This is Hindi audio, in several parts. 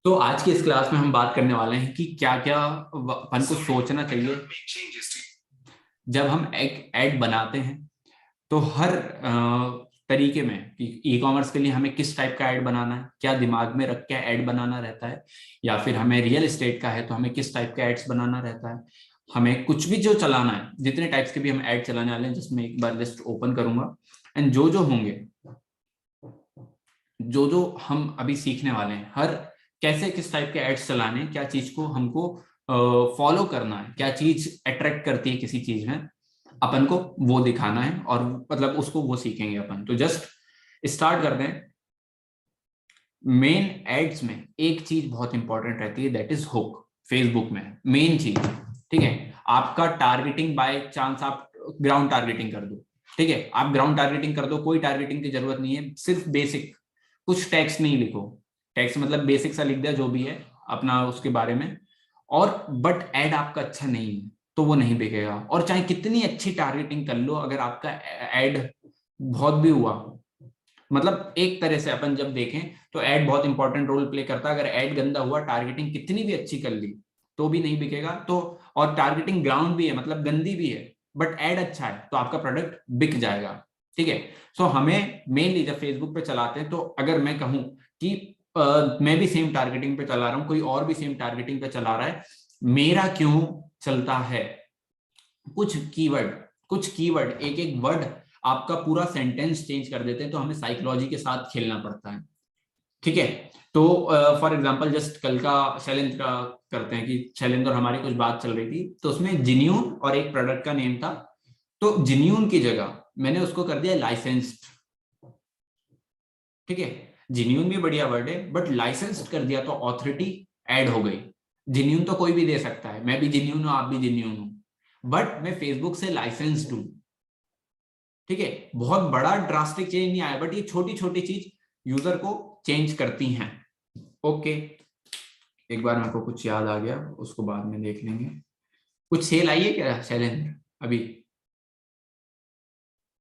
तो आज की इस क्लास में हम बात करने वाले हैं कि क्या क्या अपन को सोचना चाहिए जब हम एक ऐड बनाते हैं। तो हर तरीके में कि ई कॉमर्स के लिए हमें किस टाइप का ऐड बनाना है, क्या दिमाग में रख के ऐड बनाना रहता है, या फिर हमें रियल एस्टेट का है तो हमें किस टाइप का एड्स बनाना रहता है। हमें कुछ भी जो चलाना है, जितने टाइप्स के भी हम ऐड चलाने वाले हैं, जिसमें एक बार लिस्ट ओपन करूंगा एंड जो जो होंगे, जो जो हम अभी सीखने वाले हैं, हर कैसे किस टाइप के एड्स चलाने हैं, क्या चीज को हमको फॉलो करना है, क्या चीज अट्रैक्ट करती है किसी चीज में, अपन को वो दिखाना है और मतलब उसको वो सीखेंगे अपन। तो जस्ट स्टार्ट करते हैं। मेन एड्स में एक चीज बहुत इंपॉर्टेंट रहती है, दैट इज हुक। फेसबुक में मेन चीज, ठीक है, आपका टारगेटिंग बाय चांस आप ग्राउंड टारगेटिंग कर दो, ठीक है, आप ग्राउंड टारगेटिंग कर दो, कोई टारगेटिंग की जरूरत नहीं है, सिर्फ बेसिक कुछ टेक्स्ट नहीं लिखो, टेक्स्ट मतलब बेसिक सा लिख दिया जो भी है अपना उसके बारे में, और बट एड आपका अच्छा नहीं है तो वो नहीं बिकेगा। और चाहे कितनी अच्छी टारगेटिंग कर लो, अगर आपका एड बहुत भी हुआ, मतलब एक तरह से अपन जब देखें तो ऐड बहुत इंपॉर्टेंट रोल प्ले करता है। अगर ऐड गंदा हुआ, टारगेटिंग कितनी भी अच्छी कर ली तो भी नहीं बिकेगा। तो और टारगेटिंग ग्राउंड भी है, मतलब गंदी भी है, बट ऐड अच्छा है तो आपका प्रोडक्ट बिक जाएगा, ठीक है। सो हमें मेनली जब फेसबुक पे चलाते हैं, तो अगर मैं कहूं कि मैं भी सेम टारगेटिंग पे चला रहा हूं, कोई और भी सेम टारगेटिंग पे चला रहा है, मेरा क्यों चलता है, कुछ कीवर्ड एक एक वर्ड आपका पूरा सेंटेंस चेंज कर देते हैं, तो हमें साइकोलॉजी के साथ खेलना पड़ता है, ठीक है। तो फॉर एग्जांपल जस्ट कल का शैलेंद्र का करते हैं कि शैलेंद्र और हमारी कुछ बात चल रही थी, तो उसमें जिन्यून और एक प्रोडक्ट का नेम था, तो जिन्यून की जगह मैंने उसको कर दिया लाइसेंस्ड, ठीक है। जिन्यून भी बढ़िया वर्ड है, बट लाइसेंस्ड कर दिया तो ऑथोरिटी ऐड हो गई। जिन्यून तो कोई भी दे सकता है, मैं भी जिन्यून हूं, आप भी जिन्यून हूं, बट मैं फेसबुक से लाइसेंस्ड हूं, ठीक है। बहुत बड़ा ड्रास्टिक चेंज नहीं आया, बट ये छोटी छोटी चीज यूजर को चेंज करती हैं। ओके, एक बार मेरे को कुछ याद आ गया, उसको बाद में देख लेंगे। कुछ सेल आई है क्या शैलेंद्र अभी?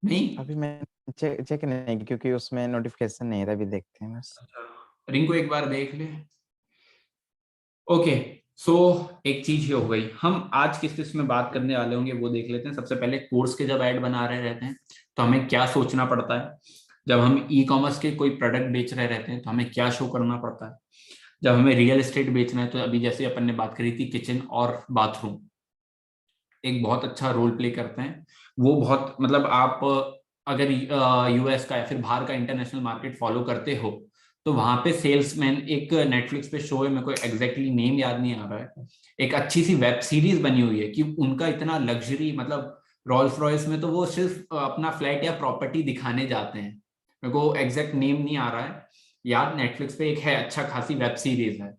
नहीं। अभी मैं चेक नहीं की, क्योंकि उसमें नोटिफिकेशन नहीं है, अभी देखते हैं बस। रिंग को एक बार देख ले। ओके, सो एक चीज ये हो गई, हम आज किस में बात करने वाले होंगे वो देख लेते हैं। सबसे पहले कोर्स के जब ऐड बना रहे रहते हैं तो हमें क्या सोचना पड़ता है, जब हम ई कॉमर्स के कोई प्रोडक्ट बेच रहे रहते हैं तो हमें क्या शो करना पड़ता है, जब हमें रियल एस्टेट बेचना है, तो अभी जैसे अपन ने बात करी थी किचन और बाथरूम एक बहुत अच्छा रोल प्ले करते हैं। वो बहुत मतलब आप अगर यूएस का या फिर बाहर का इंटरनेशनल मार्केट फॉलो करते हो, तो वहां पे सेल्समैन एक नेटफ्लिक्स पे शो है, मेरे को एग्जैक्टली नेम याद नहीं आ रहा है, एक अच्छी सी वेब सीरीज बनी हुई है कि उनका इतना लग्जरी, मतलब रॉल्स रॉयस में तो वो सिर्फ अपना फ्लैट या प्रॉपर्टी दिखाने जाते हैं, मेरे को एग्जैक्ट नेम नहीं आ रहा है याद। नेटफ्लिक्स पे एक है, अच्छा खासी वेब सीरीज है।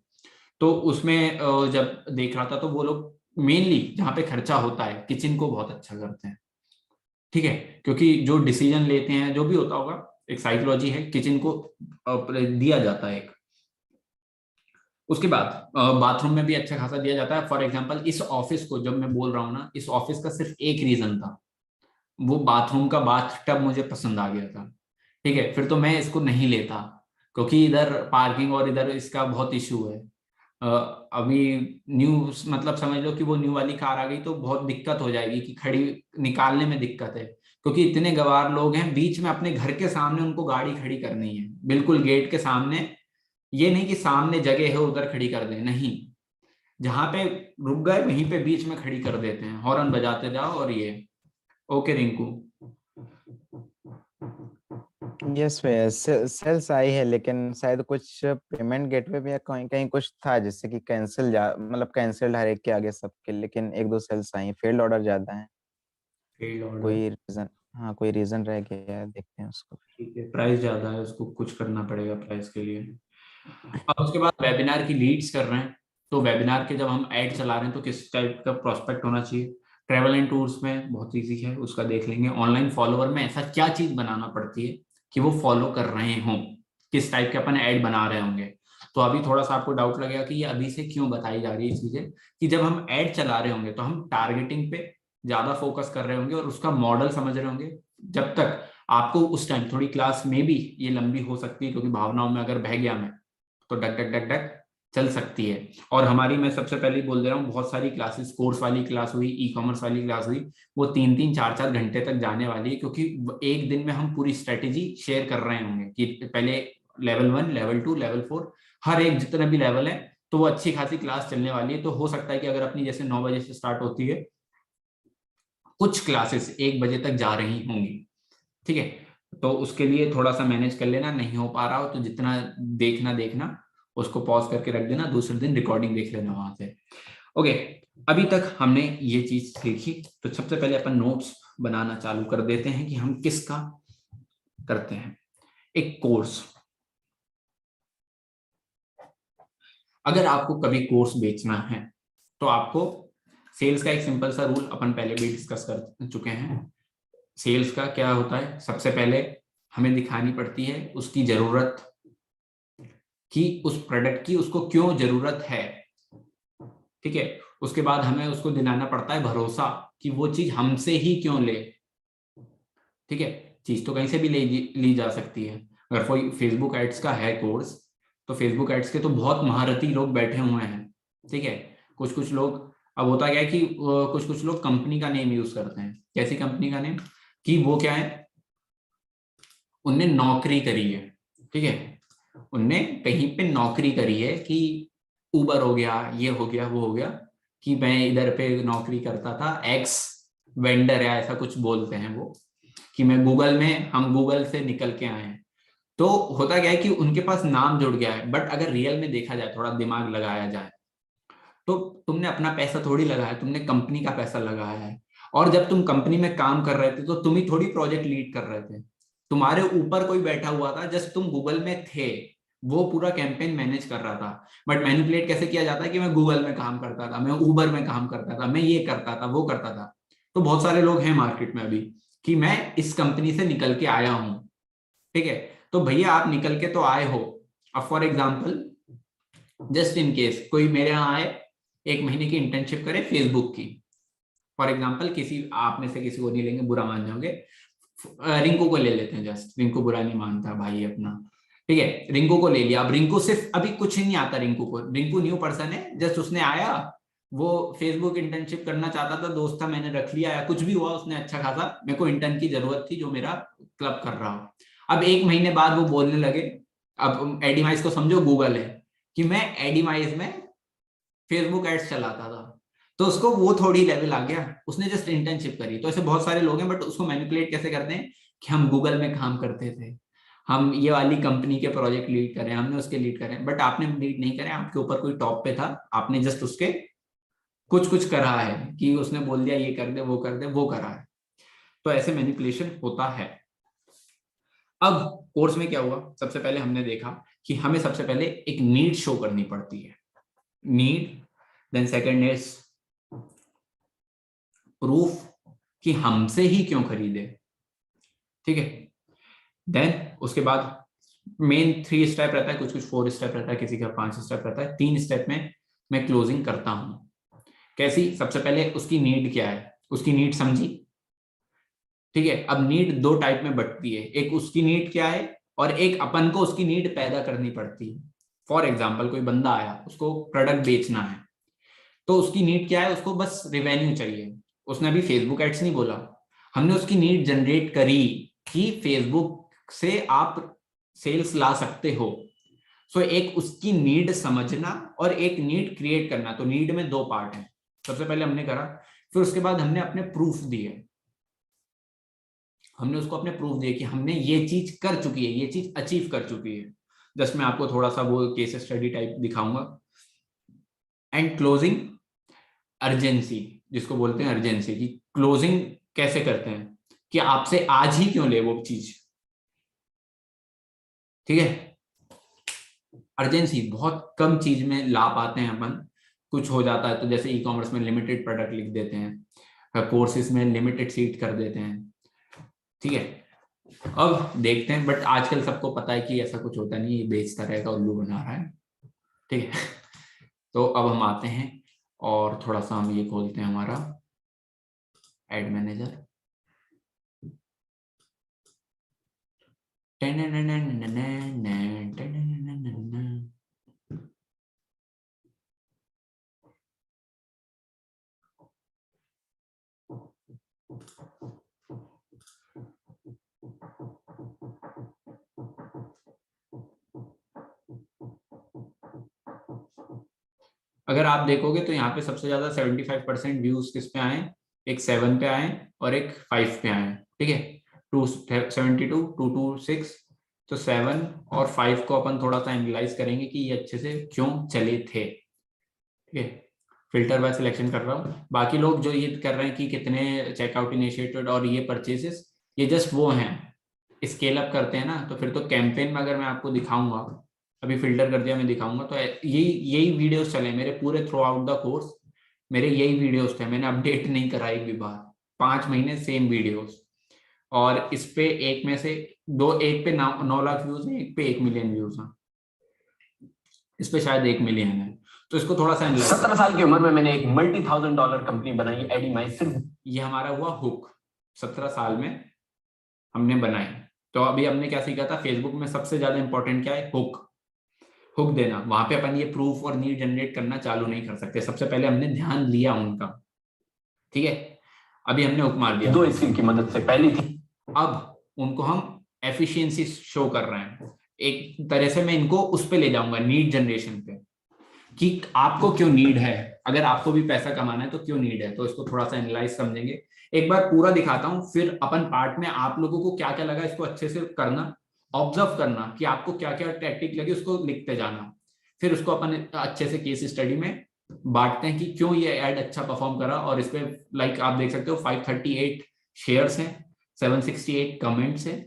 तो उसमें जब देख रहा था तो वो लोग मेनली जहाँ पे खर्चा होता है किचन को बहुत अच्छा करते हैं, ठीक है, क्योंकि जो डिसीजन लेते हैं जो भी होता होगा, एक साइकोलॉजी है, किचन को दिया जाता है एक। उसके बाद बाथरूम में भी अच्छा खासा दिया जाता है। फॉर एग्जांपल इस ऑफिस को जब मैं बोल रहा हूँ ना, इस ऑफिस का सिर्फ एक रीजन था, वो बाथरूम का बाथ टब मुझे पसंद आ गया था, ठीक है। फिर तो मैं इसको नहीं लेता, क्योंकि इधर पार्किंग और इधर इसका बहुत इशू है। अभी न्यू मतलब समझ लो कि वो न्यू वाली कार आ गई तो बहुत दिक्कत हो जाएगी कि खड़ी निकालने में दिक्कत है, क्योंकि इतने गवार लोग हैं बीच में, अपने घर के सामने उनको गाड़ी खड़ी करनी है, बिल्कुल गेट के सामने। ये नहीं कि सामने जगह है उधर खड़ी कर दें, नहीं, जहां पे रुक गए वहीं पे बीच में खड़ी कर देते हैं, हॉर्न बजाते जाओ और ये। ओके रिंकू। यस भैया, सेल्स आई है, लेकिन शायद कुछ पेमेंट गेटवे पे या कहीं कहीं कुछ था, जिससे कि कैंसिल मतलब कैंसिल हर एक के आगे सबके, लेकिन एक दो सेल्स आई, फेल्ड ऑर्डर ज्यादा है। फेल्ड ऑर्डर, कोई रीजन, हाँ कोई रीजन रह गया है, देखते हैं उसको। ठीक है, प्राइस ज्यादा है, उसको कुछ करना पड़ेगा प्राइस के लिए। अब उसके बाद वेबिनार की लीड्स कर रहे हैं, तो वेबिनार के जब हम ऐड चला रहे हैं तो किस टाइप का प्रोस्पेक्ट होना चाहिए। ट्रेवल एंड टूर्स में बहुत इजी है, उसका देख लेंगे। ऑनलाइन फॉलोवर में ऐसा क्या चीज बनाना पड़ती है कि वो फॉलो कर रहे हों, किस टाइप के अपन ऐड बना रहे होंगे। तो अभी थोड़ा सा आपको डाउट लगेगा कि ये अभी से क्यों बताई जा रही है चीजें, कि जब हम ऐड चला रहे होंगे तो हम टारगेटिंग पे ज्यादा फोकस कर रहे होंगे और उसका मॉडल समझ रहे होंगे। जब तक आपको उस टाइम, थोड़ी क्लास में भी ये लंबी हो सकती है क्योंकि भावनाओं में अगर बह गया मैं, तो डक डक डक डक चल सकती है। और हमारी, मैं सबसे पहले ही बोल दे रहा हूँ, बहुत सारी क्लासेस, कोर्स वाली क्लास हुई, ई कॉमर्स वाली क्लास हुई, वो 3-3 4-4 घंटे तक जाने वाली है, क्योंकि एक दिन में हम पूरी स्ट्रेटेजी शेयर कर रहे होंगे कि पहले लेवल 1, लेवल 2, लेवल 4, हर एक जितना भी लेवल है, तो वो अच्छी खासी क्लास चलने वाली है। तो हो सकता है कि अगर अपनी जैसे 9 बजे से स्टार्ट होती है, कुछ क्लासेस 1 बजे तक जा रही होंगी, ठीक है। तो उसके लिए थोड़ा सा मैनेज कर लेना, नहीं हो पा रहा हो तो जितना देखना देखना, उसको पॉज करके रख देना, दूसरे दिन रिकॉर्डिंग देख लेना वहां से। ओके, अभी तक हमने ये चीज देखी, तो सबसे पहले अपन नोट्स बनाना चालू कर देते हैं कि हम किसका करते हैं। एक कोर्स, अगर आपको कभी कोर्स बेचना है तो आपको सेल्स का एक सिंपल सा रूल अपन पहले भी डिस्कस कर चुके हैं। सेल्स का क्या होता है, सबसे पहले हमें दिखानी पड़ती है उसकी जरूरत, कि उस प्रोडक्ट की उसको क्यों जरूरत है, ठीक है। उसके बाद हमें उसको दिलाना पड़ता है भरोसा कि वो चीज हमसे ही क्यों ले, ठीक है। चीज तो कहीं से भी ली जा सकती है। अगर कोई फेसबुक एड्स का है कोर्स, तो फेसबुक एड्स के तो बहुत महारथी लोग बैठे हुए हैं, ठीक है। कुछ कुछ लोग, अब होता क्या है कि कुछ कुछ लोग कंपनी का नेम यूज करते हैं। कैसी कंपनी का नेम, कि वो क्या है, उनने नौकरी करी है, ठीक है, उनने कहीं पे नौकरी करी है, कि उबर हो गया, ये हो गया, वो हो गया, कि मैं इधर पे नौकरी करता था, एक्स वेंडर या ऐसा कुछ बोलते हैं वो, कि मैं गूगल में, हम गूगल से निकल के आए हैं। तो होता क्या है कि उनके पास नाम जुड़ गया है, बट अगर रियल में देखा जाए, थोड़ा दिमाग लगाया जाए, तो तुमने अपना पैसा थोड़ी लगाया, तुमने कंपनी का पैसा लगाया है। और जब तुम कंपनी में काम कर रहे थे तो तुम ही थोड़ी प्रोजेक्ट लीड कर रहे थे, तुम्हारे ऊपर कोई बैठा हुआ था, जस्ट तुम गूगल में थे, वो पूरा कैंपेन मैनेज कर रहा था। बट मैनिपुलेट कैसे किया जाता है कि मैं गूगल में काम करता था, मैं उबर में काम करता था, मैं ये करता था, वो करता था। तो बहुत सारे लोग हैं मार्केट में अभी, कि मैं इस कंपनी से निकल के आया हूं, ठीक है। तो भैया आप निकल के तो आए हो, अब for example, just in case कोई मेरे यहाँ आए, 1 महीने की इंटर्नशिप करे फेसबुक की, फॉर एग्जाम्पल, किसी आप में से किसी को नहीं लेंगे, बुरा मान जाओगे, रिंकू को ले लेते हैं, जस्ट रिंकू बुरा नहीं मानता भाई अपना, ठीक है। रिंकू को ले लिया, अब रिंकू सिर्फ अभी कुछ नहीं आता रिंकू को, रिंकू न्यू पर्सन है, जस्ट उसने आया, वो फेसबुक इंटर्नशिप करना चाहता था, दोस्त था, मैंने रख लिया, या कुछ भी हुआ, उसने अच्छा खासा, मेरे को इंटर्न की जरूरत थी जो मेरा क्लब कर रहा हो। अब 1 महीने बाद वो बोलने लगे, अब एडिमाइस को समझो गूगल है, कि मैं एडिमाइस में फेसबुक एड्स चलाता था, तो उसको वो थोड़ी लेवल आ गया, उसने जस्ट इंटर्नशिप करी। तो ऐसे बहुत सारे लोग हैं, बट उसको मैनिपुलेट कैसे करते हैं, कि हम गूगल में काम करते थे, हम ये वाली कंपनी के प्रोजेक्ट लीड करें, हमने उसके लीड करें, बट आपने लीड नहीं करे, आपके ऊपर कोई टॉप पे था, आपने जस्ट उसके कुछ कुछ करा है, कि उसने बोल दिया ये कर दे, वो कर दे, वो करा है। तो ऐसे मैनिपुलेशन होता है। अब कोर्स में क्या हुआ, सबसे पहले हमने देखा कि हमें सबसे पहले एक नीड शो करनी पड़ती है, need, then second is proof, कि हमसे ही क्यों खरीदे, ठीक है। देन उसके बाद मेन 3 स्टेप रहता है, कुछ कुछ 4 स्टेप रहता है, किसी का 5 स्टेप रहता है। 3 स्टेप में मैं क्लोजिंग करता हूं। कैसी, सबसे पहले उसकी नीड क्या है, उसकी नीड समझी, ठीक है। अब नीड 2 टाइप में बंटती है, एक उसकी नीड क्या है, और एक अपन को उसकी नीड पैदा करनी पड़ती है। फॉर एग्जाम्पल, कोई बंदा आया, उसको प्रोडक्ट बेचना है, तो उसकी नीड क्या है, उसको बस रिवेन्यू चाहिए, उसने अभी फेसबुक एड्स नहीं बोला, हमने उसकी नीड जनरेट करी, कि फेसबुक से आप सेल्स ला सकते हो। सो एक उसकी नीड समझना और एक नीड क्रिएट करना, तो नीड में 2 पार्ट है। सबसे पहले हमने करा, फिर उसके बाद हमने अपने प्रूफ दिए, हमने उसको अपने प्रूफ दिए कि हमने ये चीज कर चुकी है, ये चीज अचीव कर चुकी है। जस्ट मैं आपको थोड़ा सा वो केस स्टडी टाइप दिखाऊंगा। एंड क्लोजिंग, अर्जेंसी, जिसको बोलते हैं अर्जेंसी, की क्लोजिंग कैसे करते हैं, कि आपसे आज ही क्यों ले वो चीज, ठीक है। अर्जेंसी, बहुत कम चीज में ला पाते हैं अपन, कुछ हो जाता है तो जैसे ई कॉमर्स में लिमिटेड प्रोडक्ट लिख देते हैं, कोर्सेज में लिमिटेड सीट कर देते हैं, ठीक है। अब देखते हैं, बट आजकल सबको पता है कि ऐसा कुछ होता नहीं, ये बेचता रहेगा, उल्लू बना रहा है, ठीक है। तो अब हम आते हैं और थोड़ा सा हम ये खोलते हैं हमारा एड मैनेजर। अगर आप देखोगे तो यहाँ पे सबसे ज्यादा 75% व्यूज किस पे आए, एक 7 पे आए और एक 5 पे आए, ठीक है। 272 226, तो 7 और 5 को अपन थोड़ा सा एनालाइज करेंगे कि ये अच्छे से क्यों चले थे, ठीक है। फिल्टर बाय सिलेक्शन कर रहा हूँ। बाकी लोग जो ये कर रहे हैं कि कितने चेकआउट इनिशिएटेड और ये परचेसेस, ये जस्ट वो हैं, स्केल अप करते हैं ना, तो फिर तो कैंपेन में अगर मैं आपको दिखाऊंगा, अभी फिल्टर कर दिया मैं दिखाऊंगा, तो यही यही वीडियोस चले मेरे पूरे थ्रू आउट द कोर्स, मेरे यही वीडियोस थे, मैंने अपडेट नहीं करा एक भी बार, 5 महीने सेम वीडियोस। और इस पे एक में से एक पे 9 लाख व्यूज है, एक पे 1 मिलियन व्यूज है, इस पे शायद 1 मिलियन है। तो इसको थोड़ा सा 17 साल की उम्र में मैंने एक $multi-thousand कंपनी बनाई एडीमाई, सिर्फ ये हमारा हुआ हुक, 17 साल में हमने बनाई। तो अभी हमने क्या सीखा था, फेसबुक में सबसे ज्यादा इंपॉर्टेंट क्या है, हुक, हुक देना। वहां पे अपन ये प्रूफ और नीड जनरेट करना चालू नहीं कर सकते, सबसे पहले हमने ध्यान लिया उनका, ठीक है। अभी हमने हुक मार दिया, 2 स्किल की मदद से, पहली थी, अब उनको हम एफिशिएंसी शो कर रहे हैं, एक तरह से मैं इनको उस पे ले जाऊंगा, नीड जनरेशन पे, कि आपको क्यों नीड है, अगर आपको भी पैसा कमाना है तो क्यों नीड है। तो इसको थोड़ा सा एनालाइज समझेंगे, एक बार पूरा दिखाता हूं, फिर अपन पार्ट में आप लोगों को क्या क्या लगा इसको अच्छे से करना, ऑब्जर्व करना कि आपको क्या क्या टैक्टिक लगी, उसको लिखते जाना, फिर उसको अपन अच्छे से केस स्टडी में बांटते हैं कि क्यों ये एड अच्छा परफॉर्म करा। और इस पे लाइक आप देख सकते हो 538 शेयर्स हैं, 768 कमेंट्स हैं,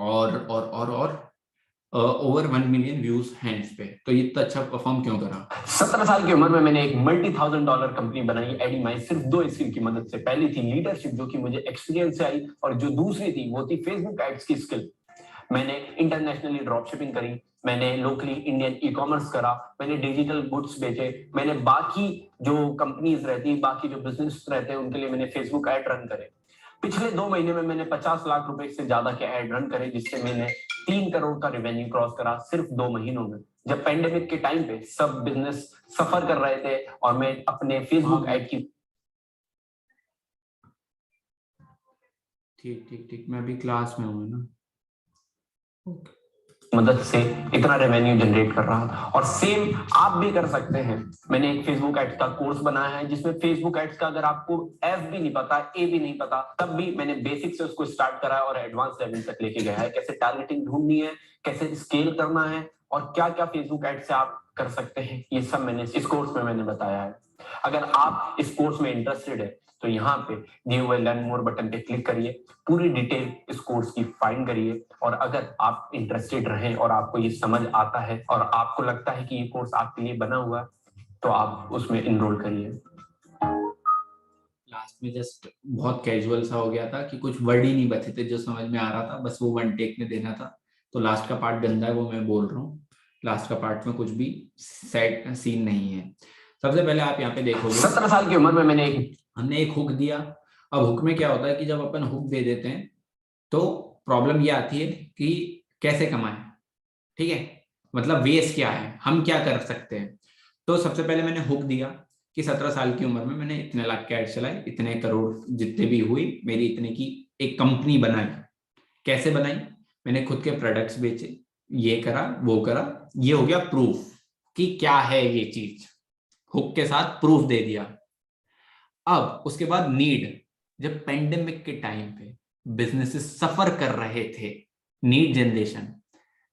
और ओवर 1 मिलियन व्यूज हैं इस पे। तो ये इतना अच्छा परफॉर्म क्यों करा। 17 साल की उम्र में मैंने एक $multi-thousand कंपनी बनाई एडीमाई, सिर्फ 2 स्किल की मदद से। पहली थी लीडरशिप, जो कि मुझे एक्सपीरियंस से आई, और जो दूसरी थी वो थी फेसबुक एड्स की स्किल। मैंने इंटरनेशनली ड्रॉप शिपिंग करी, मैंने लोकली इंडियन ई कॉमर्स करा, मैंने डिजिटल गुड्स बेचे, मैंने बाकी जो कंपनीज रहती है, बाकी जो बिजनेस रहते हैं, उनके लिए मैंने फेसबुक एड रन करे। पिछले 2 महीने में मैंने 50 लाख रुपए से ज्यादा के एड रन करे, जिससे मैंने 3 करोड़ का रेवेन्यू क्रॉस करा सिर्फ 2 महीनों में। जब पेंडेमिक के टाइम पे सब बिजनेस सफर कर रहे थे और मैं अपने फेसबुक एड की ठीक ठीक ठीक, मैं अभी क्लास में हूँ ना, मदद से इतना रेवेन्यू जनरेट कर रहा था। और सेम आप भी कर सकते हैं। मैंने एक फेसबुक एड्स का कोर्स बनाया है, जिसमें फेसबुक एड्स का अगर आपको एफ भी नहीं पता, ए भी नहीं पता, तब भी मैंने बेसिक से उसको स्टार्ट करा और एडवांस लेवल तक लेके गया है। कैसे टारगेटिंग ढूंढनी है, कैसे स्केल करना है, और क्या क्या फेसबुक एड्स से आप कर सकते हैं, ये सब मैंने इस कोर्स में मैंने बताया है। अगर आप इस कोर्स में इंटरेस्टेड है तो यहाँ पे दिए हुए लर्न मोर बटन पे क्लिक करिए, पूरी डिटेल इस कोर्स की फाइंड करिए, और अगर आप इंटरेस्टेड रहें और आपको ये समझ आता है और आपको लगता है कि ये कोर्स आपके लिए बना हुआ है, तो आप उसमें इनरोल करिए। लास्ट में जस्ट बहुत कैजुअल सा हो गया था कि कुछ वर्ड ही नहीं बचे थे जो समझ में आ रहा था, बस वो वन टेक में देना था। तो लास्ट का पार्ट गंदा है, वो मैं बोल रहा हूँ, लास्ट का पार्ट में कुछ भी सेट सीन नहीं है। सबसे पहले आप यहाँ पे देखोगे 17 साल की उम्र में हमने एक हुक दिया। अब हुक में क्या होता है कि जब अपन हुक दे देते हैं तो प्रॉब्लम ये आती है कि कैसे कमाएं, ठीक है, मतलब वेस क्या है, हम क्या कर सकते हैं। तो सबसे पहले मैंने हुक दिया कि 17 साल की उम्र में मैंने इतने लाख के एड चलाए, इतने करोड़ जितने भी हुई मेरी, इतने की एक कंपनी बनाई। कैसे बनाई, मैंने खुद के प्रोडक्ट्स बेचे, ये करा वो करा, ये हो गया प्रूफ कि क्या है ये चीज, हुक के साथ प्रूफ दे दिया। अब उसके बाद नीड, जब पेंडेमिक के टाइम पे बिजनेसेस सफर कर रहे थे, नीड जनरेशन,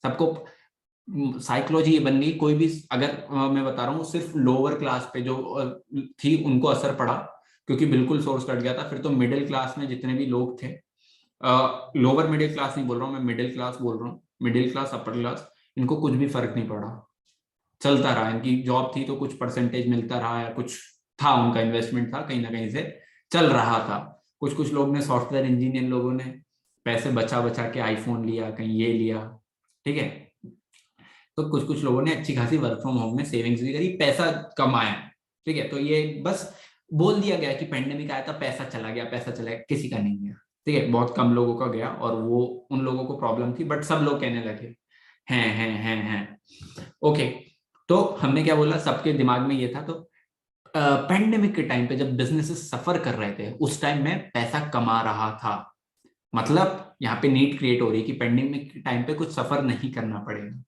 सबको साइकोलॉजी ये बन गई, कोई भी अगर मैं बता रहा हूँ सिर्फ लोअर क्लास पे जो थी उनको असर पड़ा, क्योंकि बिल्कुल सोर्स कट गया था। फिर तो मिडिल क्लास में जितने भी लोग थे, लोअर मिडिल क्लास नहीं बोल रहा हूँ मैं, मिडिल क्लास बोल रहा हूँ, मिडिल क्लास अपर क्लास, इनको कुछ भी फर्क नहीं पड़ा, चलता रहा, इनकी जॉब थी तो कुछ परसेंटेज मिलता रहा, या कुछ था उनका इन्वेस्टमेंट था कहीं ना कहीं से चल रहा था। कुछ कुछ लोग ने, सॉफ्टवेयर इंजीनियर लोगों ने पैसे बचा बचा के आईफोन लिया, कहीं ये लिया, ठीक है। तो कुछ कुछ लोगों ने अच्छी खासी वर्क फ्रॉम होम में सेविंग्स भी करी, पैसा कमाया, ठीक है। तो ये बस बोल दिया गया कि पेंडेमिक आया था पैसा चला गया, पैसा चला गया, किसी का नहीं गया, ठीक है, बहुत कम लोगों का गया, और वो उन लोगों को प्रॉब्लम थी, बट सब लोग कहने लगे हैं। ओके, तो हमने क्या बोला, सबके दिमाग में ये था। तो पेंडेमिक के टाइम पे जब बिजनेसेस सफर कर रहे थे, उस टाइम में पैसा कमा रहा था, मतलब यहाँ पे नीड क्रिएट हो रही है कि पेंडेमिक के टाइम पे कुछ सफर नहीं करना पड़ेगा।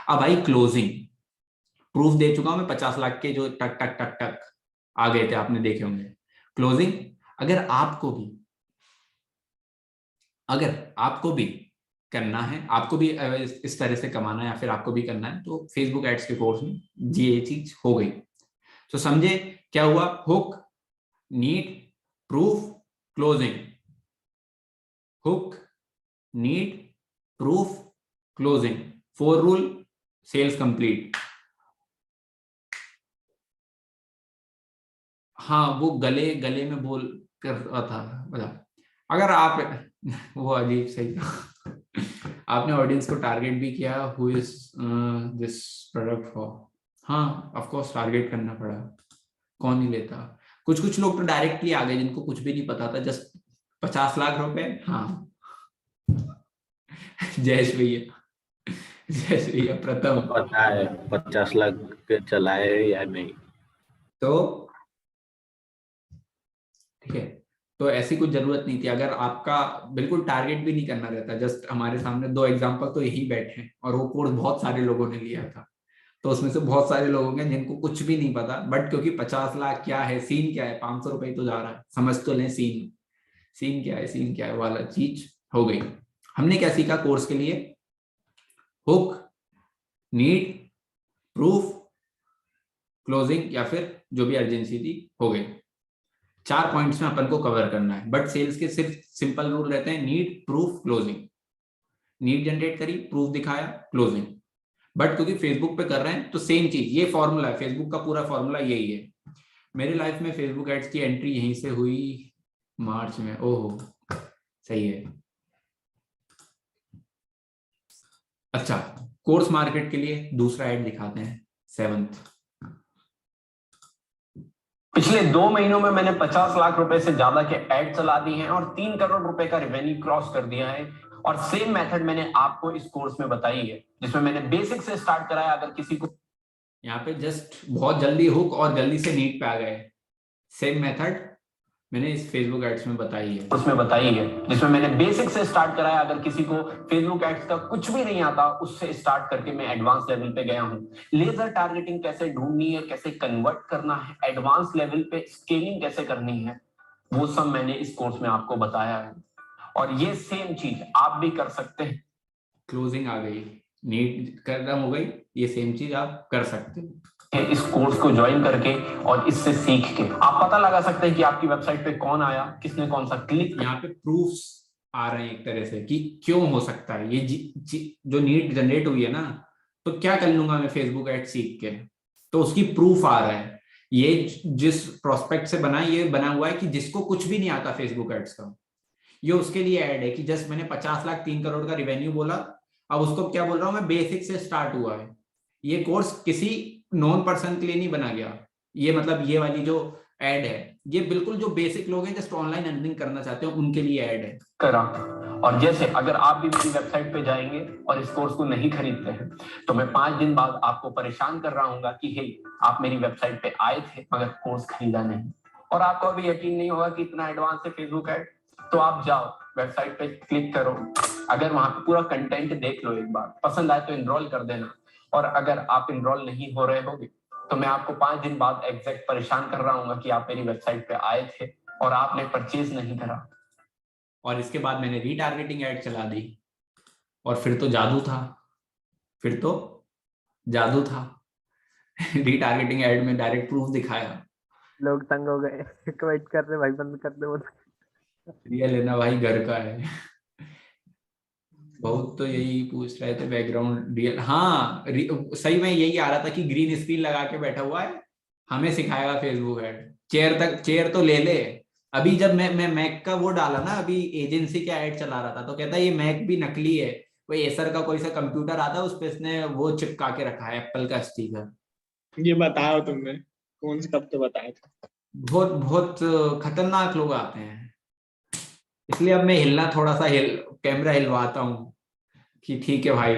अब आई क्लोजिंग, प्रूफ दे चुका हूं मैं 50 लाख के जो टक टक टक टक आ गए थे, आपने देखे होंगे। क्लोजिंग, अगर आपको भी करना है, आपको भी इस तरह से कमाना है या फिर आपको भी करना है, तो फेसबुक एड्स के कोर्स में ये चीज हो गई। तो समझे क्या हुआ? Hook, need, proof, closing. Hook, need, proof, closing, 4 rule, sales complete. हाँ, वो गले गले में बोल कर रहा था, मतलब अगर आप वो अजीब सही आपने ऑडियंस को टारगेट भी किया, who is this product for. हाँ, ऑफ कोर्स टारगेट करना पड़ा, कौन नहीं लेता। कुछ लोग तो डायरेक्टली आ गए जिनको कुछ भी नहीं पता था, जस्ट 50 लाख रुपए। हाँ जयेश भैया, जयेश भैया प्रथम। पता है 50 लाख पे चलाए या नहीं। तो ठीक है, तो ऐसी कुछ जरूरत नहीं थी। अगर आपका बिल्कुल टारगेट भी नहीं करना रहता, जस्ट हमारे सामने 2 एग्जांपल तो यही बैठे हैं, और वो कोर्स बहुत सारे लोगों ने लिया था, तो उसमें से बहुत सारे लोग होंगे जिनको कुछ भी नहीं पता, बट क्योंकि 50 लाख क्या है, सीन क्या है, 500 रुपए तो जा रहा है, समझ तो लें सीन क्या है वाला चीज हो गई। हमने क्या सीखा कोर्स के लिए? हुक, नीड, प्रूफ, क्लोजिंग, या फिर जो भी अर्जेंसी थी, हो गई। 4 पॉइंट्स में अपन को कवर करना है, बट सेल्स के सिर्फ सिंपल रूल रहते हैं, need, proof, closing. Need generate करी, प्रूफ दिखाया, क्लोजिंग। बट क्योंकि फेसबुक पे कर रहे हैं तो सेम चीज, ये फॉर्मूला है, फेसबुक का पूरा फॉर्मूला यही है। मेरी लाइफ में फेसबुक एड्स की एंट्री यहीं से हुई मार्च में। ओहो, सही है। अच्छा, कोर्स मार्केट के लिए दूसरा एड दिखाते हैं, 7th। पिछले 2 महीनों में मैंने 50 लाख रुपए से ज्यादा के ऐड चला दिए हैं और 3 करोड़ रुपए का रेवेन्यू क्रॉस कर दिया है। और सेम मेथड मैंने आपको इस कोर्स में बताई है, जिसमें मैंने बेसिक से स्टार्ट कराया। अगर किसी को यहाँ पे जस्ट बहुत जल्दी हुक और जल्दी से नीड पे आ गए, सेम मेथड मैंने इस फेसबुक एड्स में बताई है, उसमें बताई है, जिसमें मैंने बेसिक से स्टार्ट कराया। अगर किसी को फेसबुक एड्स का कुछ भी नहीं आता, उससे स्टार्ट करके मैं एडवांस लेवल पे गया हूँ। लेजर टारगेटिंग कैसे ढूंढनी है, कैसे कन्वर्ट करना है, एडवांस लेवल पे स्केलिंग कैसे करनी है, वो सब मैंने इस कोर्स में आपको बताया है। और ये सेम चीज आप भी कर सकते हैं। क्लोजिंग आ गई, नीड खत्म हो गई, ये सेम चीज आप कर सकते हो इस कोर्स को ज्वाइन करके और इससे सीख के आप पता लगा सकते हैं कि आपकी वेबसाइट पे कौन आया, किसने कौन सा क्लिक। यहाँ पे प्रूफ्स आ रहे हैं एक तरह से कि क्यों हो सकता है ये जो नीड जनरेट हुई है ना, तो क्या कर लूंगा मैं फेसबुक एड सीख के, तो उसकी प्रूफ आ रहा है। ये जिस प्रोस्पेक्ट से बना, ये बना हुआ है कि जिसको कुछ भी नहीं आता फेसबुक एड्स का, ये उसके लिए ऐड है कि जस्ट मैंने 50 लाख 3 करोड़ का रिवेन्यू बोला, अब उसको क्या बोल रहा हूं मैं, बेसिक से स्टार्ट हुआ है। ये कोर्स किसी नॉन पर्सन के लिए नहीं बना गया, ये मतलब ये वाली जो ऐड है, ये बिल्कुल जो बेसिक लोग हैं जस्ट ऑनलाइन अर्निंग करना चाहते हैं उनके लिए ऐड है। करा। और जैसे अगर आप भी मेरी वेबसाइट पे जाएंगे और इस कोर्स को नहीं खरीदते हैं, तो मैं 5 दिन बाद आपको परेशान कर रहा हूँ कि हे, आप मेरी वेबसाइट पे आए थे मगर कोर्स खरीदा नहीं। और आपको अभी यकीन नहीं होगा कि इतना एडवांस है फेसबुक एड। तो आप जाओ वेबसाइट पे क्लिक करो, अगर वहां पे पूरा कंटेंट देख लो, एक बार पसंद आए तो इनरोल कर देना। और अगर आप इनरोल नहीं हो रहे होगे तो मैं आपको 5 दिन बाद एग्जैक्ट परेशान कर रहा हूँ कि आप मेरी वेबसाइट पे आए थे और आपने परचेज नहीं करा। और इसके बाद मैंने रीटारगेटिंग ऐड चला दी, और फिर तो जादू था, रीटारगेटिंग ऐड में डायरेक्ट प्रूफ दिखाया। लोग तंग हो गए, कमेंट कर रहे भाई बंद कर दे वो। रियल लेना भाई घर का है। बहुत तो यही पूछ रहे थे बैकग्राउंड रियल। हाँ, सही में यही आ रहा था कि ग्रीन स्क्रीन लगा के बैठा हुआ है, हमें सिखाएगा फेसबुक ऐड। चेयर तो ले ले। अभी जब मैं मैक का वो डाला ना, अभी एजेंसी का ऐड चला रहा था, तो कहता है ये मैक भी नकली है, कोई एसर का कोई सा कंप्यूटर आता है उस पे इसने वो चिपका के रखा है एप्पल का स्टिकर। ये बताओ तुमने कौन से कब तो बताया था। बहुत बहुत खतरनाक लोग आते हैं, इसलिए अब मैं हिलना थोड़ा सा कैमरा हिलवाता हूँ कि ठीक है भाई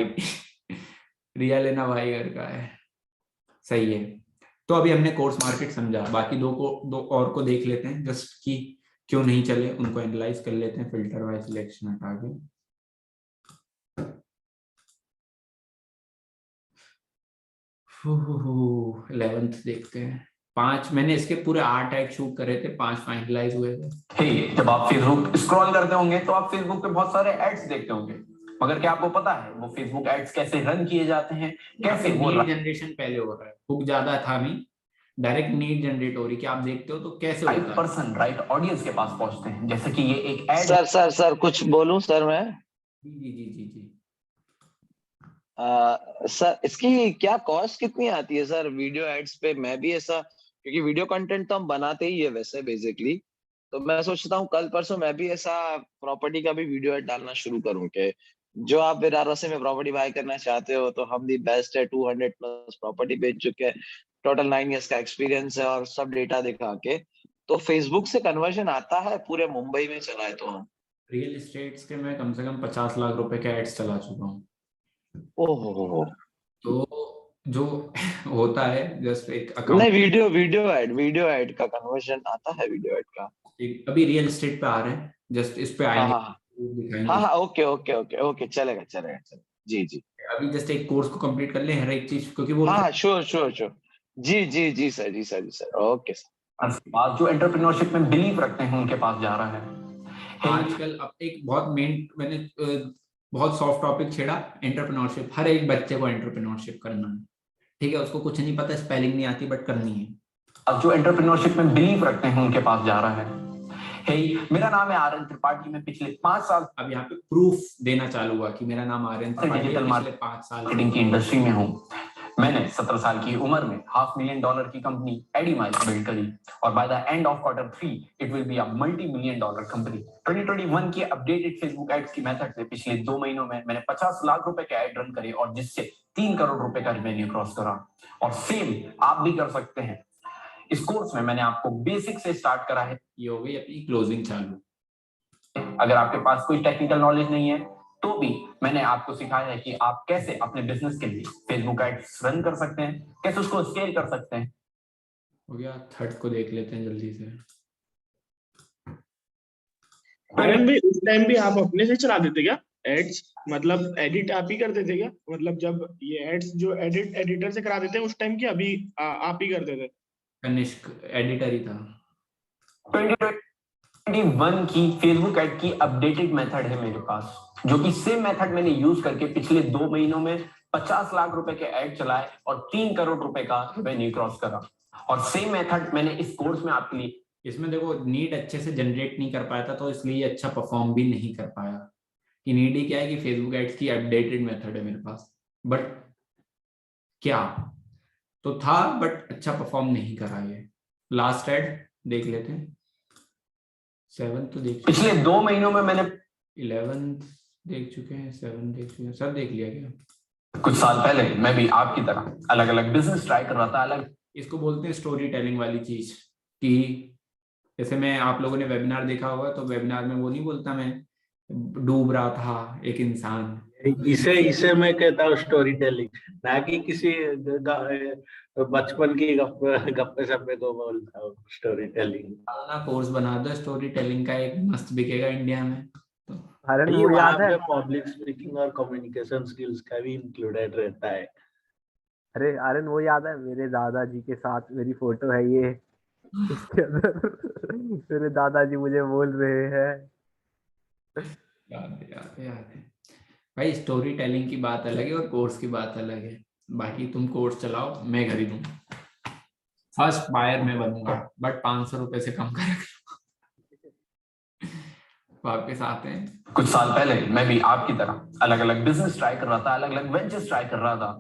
रिया लेना भाई घर का है, सही है। तो अभी हमने कोर्स मार्केट समझा, बाकी दो और को देख लेते हैं जस्ट कि क्यों नहीं चले, उनको एनालाइज कर लेते हैं फिल्टर वाइज सिलेक्शन हटा के। 11th देखते हैं। 5 मैंने इसके पूरे 8 ऐड शूट करे थे, 5 फाइनलाइज हुए थे। हे, जब आप फेसबुक स्क्रॉल करते होंगे तो आप फेसबुक पे बहुत सारे एड्स देखते होंगे, मगर क्या आपको पता है वो फेसबुक एड्स कैसे रन किए जाते हैं, कैसे वो नीड जनरेशन पहले हो रहा है, हुक ज्यादा था नहीं, डायरेक्ट नीड जनरेट हो रही कि आप देखते हो तो कैसे राइट होता है। पर्सन राइट ऑडियंस के पास पहुंचते हैं। जैसे कि ये एक एड। सर कुछ बोलूं सर मैं? जी जी जी जी। सर इसकी क्या कॉस्ट कितनी आती है सर वीडियो एड्स पे? मैं भी ऐसा, क्योंकि वीडियो कंटेंट तो हम बनाते ही है वैसे बेसिकली, तो मैं सोचता हूँ कल परसों मैं भी ऐसा प्रॉपर्टी का भी वीडियो एड डालना शुरू करूँ कि जो आप वाराणसी में प्रॉपर्टी बाय करना चाहते हो तो हम दी बेस्ट है, 200 प्लस प्रॉपर्टी बेच चुके हैं, टोटल 9 इयर्स का एक्सपीरियंस है और सब डेटा दिखा के, तो फेसबुक से कन्वर्जन आता है पूरे मुंबई में चलाए तो हम। रियल एस्टेट्स के मैं कम से कम 50 लाख रुपए के एड्स चला चुका हूँ। ओहो। तो जो होता है जस्ट एक अकाउंट, नहीं वीडियो एड का कन्वर्जन आता है, वीडियो एड का। अभी रियल एस्टेट पे आ रहे हैं, जस्ट इस पे आएंगे, दिखाएंगे। हाँ ओके चलेगा जी। अभी जस्ट एक कोर्स को कंप्लीट कर ले हर एक चीज, क्योंकि वो हाँ श्योर जी सर ओके सर। पास जो एंटरप्रेन्योरशिप में बिलीव रखते हैं उनके पास जा रहा है। आजकल अब एक बहुत मैंने बहुत सॉफ्ट टॉपिक छेड़ा, एंटरप्रेन्योरशिप। हर एक बच्चे को एंटरप्रेन्योरशिप करना है, ठीक है, उसको कुछ नहीं पता, स्पेलिंग नहीं आती, बट करनी है। अब जो एंटरप्रेन्योरशिप में बिलीव रखते हैं उनके पास जा रहा है। मेरा नाम है आर्यन त्रिपाठी। मैं पिछले 5 साल अब यहाँ पे प्रूफ देना चालू हुआ कि मेरा नाम आर्यन त्रिपाठी, डिजिटल पिछले 5 साल मार्केटिंग की इंडस्ट्री में हूँ। मैंने 17 साल की उम्र में $500,000 की कंपनी एडीमाइस बिल्ड करी और by the end of Q3 it will be a $multi-million company. 2021 की अपडेटेड फेसबुक एड्स की मेथड से पिछले 2 महीनों में मैंने 50 लाख रुपए के एड रन करे और जिससे 3 करोड़ रुपए का रेवेन्यू क्रॉस करा। और सेम आप भी कर सकते हैं। इस कोर्स में मैंने आपको बेसिक से स्टार्ट करा है। ये हो गई अपनी क्लोजिंग चालू। अगर आपके पास कोई टेक्निकल नॉलेज नहीं है तो भी मैंने आपको सिखाया है कि आप कैसे अपने बिजनेस के लिए फेसबुक एड्स रन कर सकते हैं, कैसे उसको स्केल कर सकते हैं। हो गया, थर्ड को देख लेते हैं जल्दी से। आर्यन भाई उस टाइम भी आप अपने से चला देते क्या एड्स? मतलब एडिट आप ही करते थे क्या? मतलब जब ये एड्स जो एडिटर से करा देते हैं उस टाइम की अभी आप ही करते थे? कनिष्क एडिटर ही था। 2021 की फेसबुक एड की अपडेटेड मेथड है मेरे पास, जो कि सेम मेथड मैंने यूज करके पिछले 2 महीनों में 50 लाख रुपए के एड चलाए और 3 करोड़ रुपए का रेवेन्यू क्रॉस करा। और सेम मेथड मैंने इस कोर्स में आपके लिए। इसमें देखो नीड अच्छे से जनरेट नहीं कर पाया था, तो इसलिए अच्छा परफॉर्म भी नहीं कर पाया। कि नीड ही क्या है कि फेसबुक एड्स की अपडेटेड मेथड है मेरे पास, बट क्या तो था, बट अच्छा परफॉर्म नहीं करा। ये लास्ट एड देख लेते हैं। 7 तो देख, पिछले 2 महीनों में मैंने 11 देख चुके हैं, 7 देख चुके हैं, सब देख लिया क्या? कुछ साल पहले मैं भी आपकी तरह अलग अलग बिजनेस ट्राई कर रहा था। अलग इसको बोलते हैं स्टोरी टेलिंग वाली चीज। कि जैसे मैं, आप लोगों ने वेबिनार देखा होगा, तो वेबिनार में वो नहीं बोलता मैं डूब रहा था एक इंसान, इसे मैं कहता हूँ स्टोरी टेलिंग, ना कि किसी बचपन की गप्पे सप्पे को बोलता हूँ स्टोरी टेलिंग। ना कोर्स बना दो स्टोरी टेलिंग का, एक मस्त बिकेगा इंडिया में। तो आर्यन वो याद है? पब्लिक स्पीकिंग और कम्युनिकेशन स्किल्स का भी इंक्लूडेड रहता है। अरे आर्यन वो याद है? मेरे दादाजी के साथ मेरी फोटो है ये, इसके अंदर मेरे दादाजी मुझे बोल रहे हैं। याद है भाई। स्टोरी टेलिंग की बात अलग है और कोर्स की बात अलग है। बाकी तुम कोर्स चलाओ, मैं खरीदूंगा, फर्स्ट बायर मैं बनूंगा, बट 500 रुपए से कम कर। वापस आते हैं। कुछ साल पहले मैं भी आपकी तरह अलग अलग बिजनेस ट्राई कर रहा था, अलग अलग वेंचर्स ट्राई कर रहा था।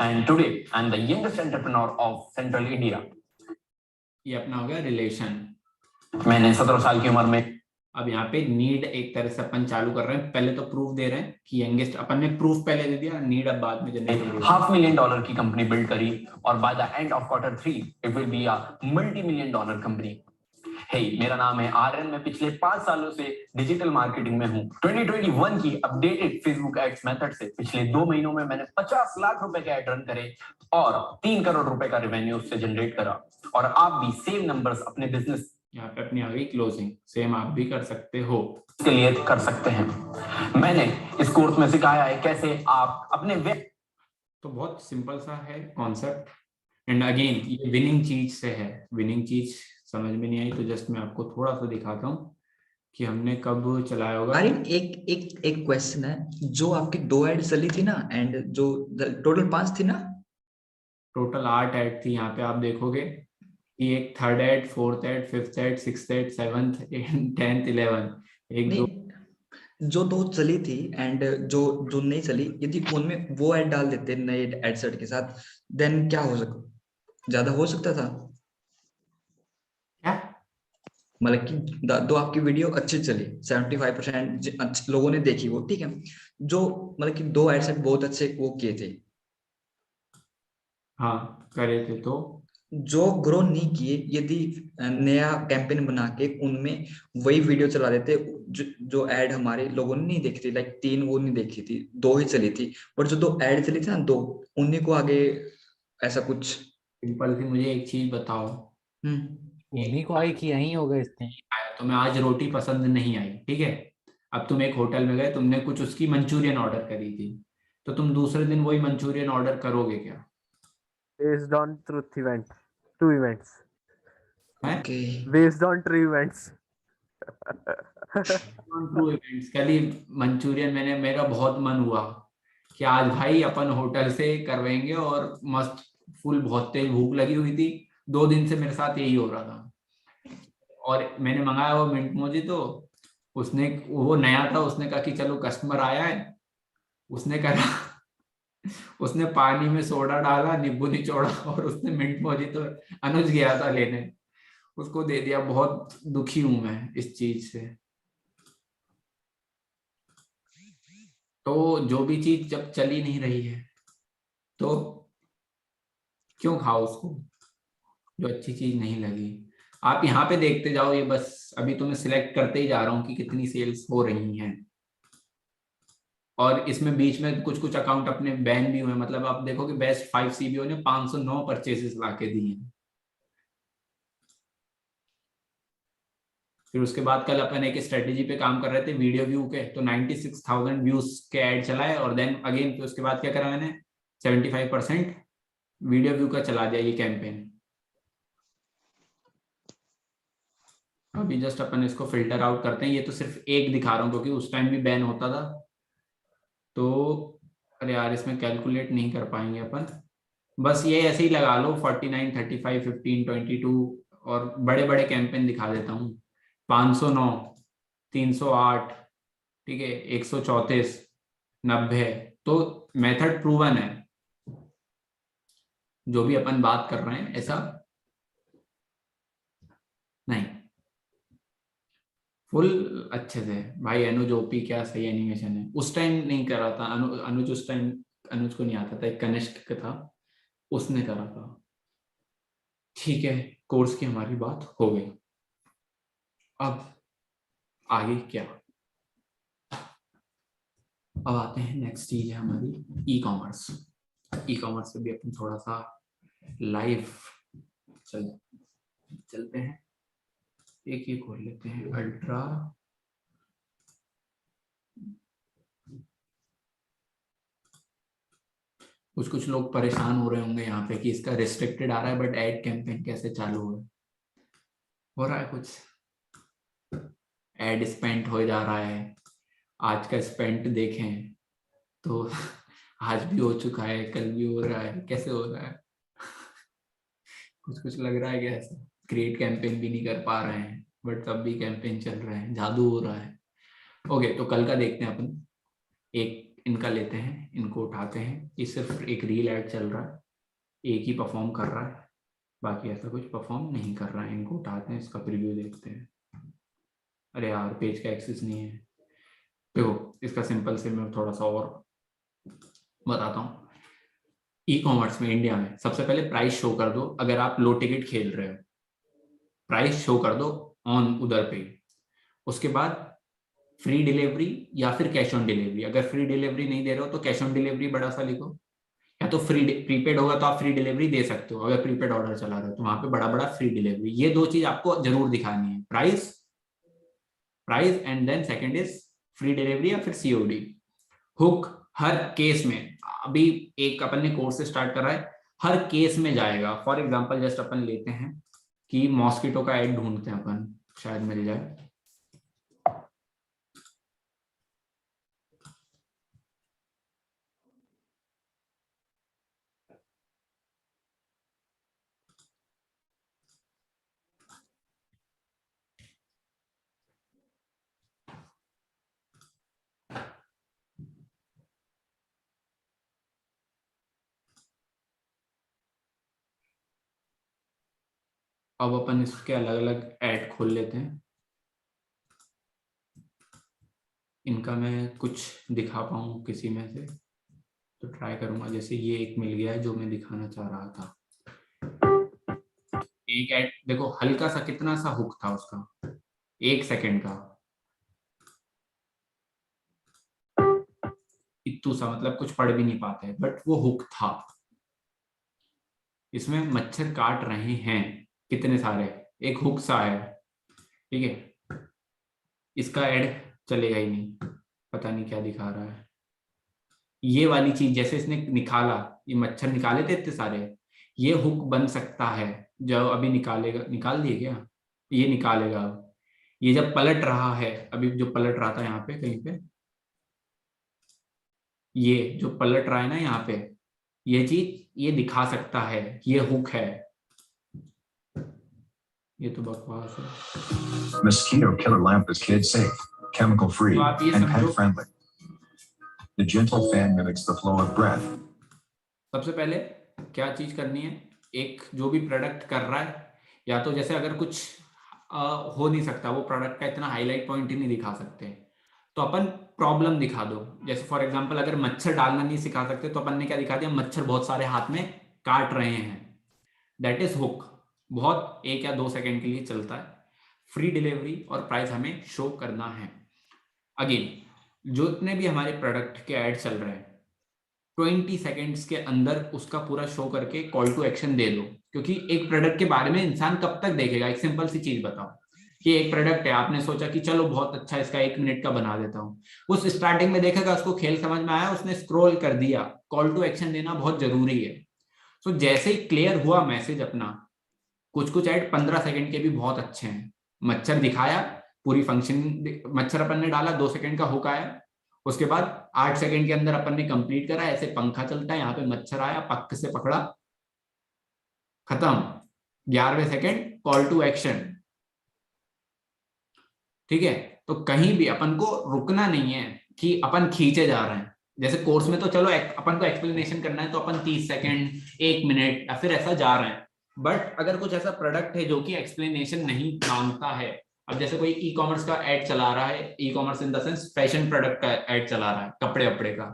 And today I am the youngest entrepreneur of central India. ये अपना हो गया रिलेशन। मैंने 17 साल की उम्र में। अब यहाँ पे नीड एक तरह से अपन चालू कर रहे हैं। पहले तो प्रूफ दे रहे हैं कि यंगेस्ट, अपन ने प्रूफ पहले दे दिया, नीड अब बाद में जनरेट होगी। $500,000 की कंपनी बिल्ड करी और by the end of Q3 it will be a $multi-million company. मेरा नाम है आर्यन। मैं पिछले 5 सालों से डिजिटल मार्केटिंग में हूँ। 2021 की अपडेटेड फेसबुक एड्स मेथड से पिछले 2 महीनों में मैंने 50 लाख रुपए के एड रन करे और 3 करोड़ रुपए का रेवेन्यू उससे जनरेट करा। और आप भी सेम नंबर्स अपने बिजनेस, यहाँ पे अपनी आ गई क्लोजिंग, सेम आप भी कर सकते हो, के लिए कर सकते हैं। मैंने इस कोर्स में सिखाया है कैसे आप अपने तो बहुत सिंपल सा है कॉन्सेप्ट। एंड अगेन ये विनिंग चीज से है, विनिंग चीज समझ में नहीं आई तो जस्ट मैं आपको थोड़ा सा दिखाता हूँ कि हमने कब चलाया होगा। अरे एक एक एक क्वेश्चन है, जो आपकी 2 ऐड चली थी ना, एंड जो टोटल 5 थी ना? टोटल 8 ऐड थी, यहाँ पे आप देखोगे कि एक third add, fourth add, fifth add, sixth add, seventh, 10th, 11th, एक दो। नहीं, जो 2 चली थी एंड जो जो नहीं चली, यदि उनमें वो ऐड डाल देते नए ऐड सेट के साथ, देन क्या हो सकता, ज्यादा हो सकता था? क्या मतलब कि दो आपकी वीडियो अच्छी चली, 75% लोगों ने देखी वो, ठीक है। जो मतलब कि 2 ऐड सेट बहुत अच्छे वो किए थे, हाँ करे थे, तो जो ग्रो नहीं किए, यदि नया कैंपेन बना के उनमें वही वीडियो चला देते, जो ऐड हमारे लोगों ने नहीं देखी थी, लाइक 3 वो नहीं देखी थी, 2 ही चली थी, पर जो 2 ऐड चली थी ना, 2, उन्हीं को आगे ऐसा कुछ। सिंपल थी। मुझे एक चीज बताओ, उन्हीं को आई कि यहीं होगा इसने। आया तो मैं आज रोटी पसंद नहीं आई, ठीक है। अब तुम एक होटल में गए, तुमने कुछ उसकी मंचूरियन ऑर्डर करी थी, तो तुम दूसरे दिन वही मंचूरियन ऑर्डर करोगे क्या? Based on truth event, 2 events. हैं? Okay, Based on true events. True events. कल ही मंचूरियन मैंने, मेरा बहुत मन हुआ कि आज भाई अपन होटल से करवाएंगे, और मस्त फुल बहुत तेज भूख लगी हुई थी, 2 दिन से मेरे साथ यही हो रहा था। और मैंने मंगाया वो मिंट मोजी, तो उसने, वो नया था, उसने कहा कि चलो कस्टमर आया है, उसने कहा उसने पानी में सोडा डाला, नींबू निचोड़ा, और उसने मिंट मोजी, तो अनुज गया था लेने, उसको दे दिया। बहुत दुखी हूं मैं इस चीज से। तो जो भी चीज जब चली नहीं रही है तो क्यों खाओ उसको, जो अच्छी चीज नहीं लगी। आप यहाँ पे देखते जाओ, ये बस अभी तुम्हें सिलेक्ट करते ही जा रहा हूँ कि कितनी सेल्स हो रही हैं। और इसमें बीच में कुछ कुछ अकाउंट अपने बैन भी हुए, मतलब आप देखोगे बेस्ट 5 CBO ने 509 परचेसेस लाके दिए हैं। फिर उसके बाद कल अपन एक स्ट्रेटेजी पे काम कर रहे थे वीडियो व्यू के, तो 96,000 व्यूज के ऐड चलाए, और देन अगेन फिर उसके बाद क्या करा मैंने, 75% वीडियो व्यू का चला दिया ये कैंपेन। अभी जस्ट अपन इसको फिल्टर आउट करते हैं, ये तो सिर्फ एक दिखा रहा हूँ क्योंकि उस टाइम भी बैन होता था। तो अरे यार, इसमें कैलकुलेट नहीं कर पाएंगे अपन, बस ये ऐसे ही लगा लो 49, 35, 15, 22, और बड़े बड़े कैंपेन दिखा देता हूँ। 509, 308, ठीक है, 134, 90। तो मेथड प्रूवन है, जो भी अपन बात कर रहे हैं ऐसा नहीं। फुल अच्छे से भाई, अनुज ओपी, क्या सही एनिमेशन है। उस टाइम नहीं कर रहा था अनुज, उस टाइम अनुज को नहीं आता था, एक कनिष्क का था, उसने करा था। ठीक है, कोर्स की हमारी बात हो गई। अब आगे क्या, अब आते हैं नेक्स्ट चीज है हमारी ई कॉमर्स। ई कॉमर्स से भी अपन थोड़ा सा लाइव चलते हैं। एक ही खोल लेते हैं, अल्ट्रा। कुछ लोग परेशान हो रहे होंगे यहाँ पे कि इसका रिस्ट्रिक्टेड आ रहा है, बट एड कैंपेन कैसे चालू हो रहा है कुछ, एड स्पेंट हो जा रहा है। आज का स्पेंट देखें तो आज भी हो चुका है, कल भी हो रहा है, कैसे हो रहा है कुछ लग रहा है कि ऐसा क्रिएट कैंपेन भी नहीं कर पा रहे हैं, बट तब भी कैंपेन चल रहे हैं, जादू हो रहा है। ओके, तो कल का देखते हैं अपन। एक इनका लेते हैं, इनको उठाते हैं कि सिर्फ एक रील ऐड चल रहा है, एक ही परफॉर्म कर रहा है, बाकी ऐसा कुछ परफॉर्म नहीं कर रहा है। इनको उठाते हैं, इसका प्रीव्यू देखते हैं। अरे यार, पेज का एक्सेस नहीं है। देखो, इसका सिंपल से मैं थोड़ा सा और बताता हूँ। ई कॉमर्स में इंडिया में सबसे पहले प्राइस शो कर दो। अगर आप लो टिकट खेल रहे हो, प्राइस शो कर दो ऑन उधर पे। उसके बाद फ्री डिलीवरी या फिर कैश ऑन डिलीवरी। अगर फ्री डिलीवरी नहीं दे रहे हो तो कैश ऑन डिलीवरी बड़ा सा लिखो, या तो फ्री प्रीपेड होगा तो आप फ्री डिलीवरी दे सकते हो। अगर प्रीपेड ऑर्डर चला रहे हो तो वहां पे बड़ा बड़ा फ्री डिलीवरी। ये 2 चीज आपको जरूर दिखानी है, price and then second is free delivery या फिर COD। हुक हर केस में अभी एक अपन ने कोर्स स्टार्ट करा है, हर केस में जाएगा। फॉर एग्जांपल जस्ट अपन लेते हैं कि मॉस्किटो का ऐड ढूंढते हैं अपन, शायद मिल जाए। अब अपन इसके अलग अलग ऐड खोल लेते हैं, इनका मैं कुछ दिखा पाऊँ किसी में से तो ट्राई करूंगा। जैसे ये एक मिल गया है जो मैं दिखाना चाह रहा था। एक ऐड देखो, हल्का सा कितना सा हुक था उसका, 1 सेकंड का, इतू सा, मतलब कुछ पढ़ भी नहीं पाते, बट वो हुक था। इसमें मच्छर काट रहे हैं कितने सारे, एक हुक सा है, ठीक है। इसका ऐड चलेगा ही नहीं, पता नहीं क्या दिखा रहा है। ये वाली चीज जैसे इसने निकाला, ये मच्छर निकाले थे इतने सारे, ये हुक बन सकता है। जब अभी निकालेगा, निकाल दिए क्या, ये निकालेगा अब। ये जब पलट रहा है, अभी जो पलट रहा था यहाँ पे कहीं पे, ये जो पलट रहा है ना यहाँ पे, ये चीज ये दिखा सकता है, ये हुक है। ये तो बकवास है। Mosquito killer lamp is kid safe, chemical free, तो आप ये and pet समझो, friendly. The gentle fan mimics the flow of breath. सबसे पहले क्या चीज करनी है, एक जो भी प्रोडक्ट कर रहा है, या तो जैसे अगर कुछ हो नहीं सकता, वो प्रोडक्ट का इतना हाईलाइट पॉइंट ही नहीं दिखा सकते, तो अपन प्रॉब्लम दिखा दो। जैसे फॉर एग्जांपल अगर मच्छर डालना नहीं सिखा सकते तो अपन ने क्या दिखा दिया, मच्छर बहुत सारे हाथ में काट रहे हैं, दैट इज हुक। बहुत 1 या 2 सेकंड के लिए चलता है। फ्री डिलीवरी और प्राइस हमें शो करना है। अगेन जो इतने भी हमारे प्रोडक्ट के ऐड चल रहे हैं, 20 सेकेंड्स के अंदर उसका पूरा शो करके कॉल टू एक्शन दे दो, क्योंकि एक प्रोडक्ट के बारे में इंसान कब तक देखेगा। एक सिंपल सी चीज बताओ कि एक प्रोडक्ट है, आपने सोचा कि चलो बहुत अच्छा इसका 1 मिनट का बना देता हूँ, उस स्टार्टिंग में देखेगा, उसको खेल समझ में आया, उसने स्क्रॉल कर दिया। कॉल टू एक्शन देना बहुत जरूरी है। सो जैसे ही क्लियर हुआ मैसेज अपना, कुछ ऐड 15 सेकंड के भी बहुत अच्छे हैं। मच्छर दिखाया, पूरी फंक्शन, मच्छर अपन ने डाला, 2 सेकंड का हुक आया, उसके बाद 8 सेकंड के अंदर अपन ने कंप्लीट करा। ऐसे पंखा चलता है, यहाँ पे मच्छर आया, पक्क से पकड़ा, खत्म। 11वें सेकंड कॉल टू एक्शन, ठीक है। तो कहीं भी अपन को रुकना नहीं है कि अपन खींचे जा रहे हैं। जैसे कोर्स में तो चलो अपन को एक्सप्लेनेशन करना है तो अपन 30 सेकंड, 1 मिनट या फिर ऐसा जा रहे हैं, बट अगर कुछ ऐसा प्रोडक्ट है जो कि एक्सप्लेनेशन नहीं मांगता है, अब जैसे कोई ई कॉमर्स का एड चला रहा है, e commerce in the sense fashion product का एड चला रहा है, कपड़े वपड़े का,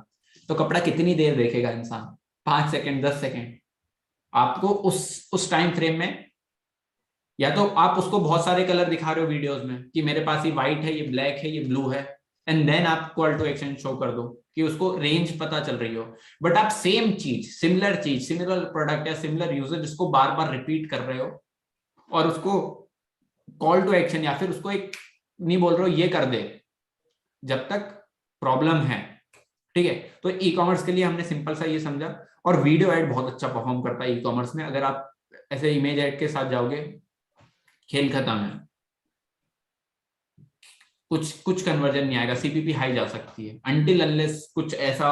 तो कपड़ा कितनी देर देखेगा इंसान, 5 सेकंड, 10 सेकंड। आपको उस टाइम फ्रेम में, या तो आप उसको बहुत सारे कलर दिखा रहे हो वीडियोस में कि मेरे पास ये व्हाइट है, ये ब्लैक है, ये ब्लू है, एंड देन आप कॉल टू एक्शन शो कर दो कि उसको रेंज पता चल रही हो। बट आप सेम चीज, सिमिलर प्रोडक्ट या सिमिलर यूजर जिसको बार बार रिपीट कर रहे हो, और उसको कॉल टू एक्शन या फिर उसको एक नहीं बोल रहे हो ये कर दे, जब तक प्रॉब्लम है, ठीक है। तो ई कॉमर्स के लिए हमने सिंपल सा ये समझा, और वीडियो एड बहुत अच्छा परफॉर्म करता है ई कॉमर्स में। अगर आप ऐसे इमेज एड के साथ जाओगे, खेल खत्म है, कुछ कन्वर्जन नहीं आएगा, सीपीपी हाई जा सकती है अनटिल अनलेस कुछ ऐसा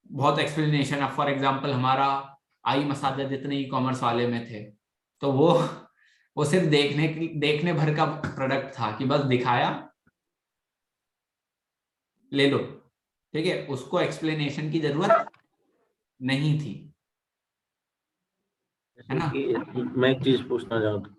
बहुत एक्सप्लेनेशन। अब फॉर एग्जांपल हमारा आई मसाजर जितने ई कॉमर्स वाले में थे, तो वो सिर्फ देखने भर का प्रोडक्ट था कि बस दिखाया, ले लो, ठीक है, उसको एक्सप्लेनेशन की जरूरत नहीं थी, है ना। मैं एक चीज पूछना चाहता हूँ।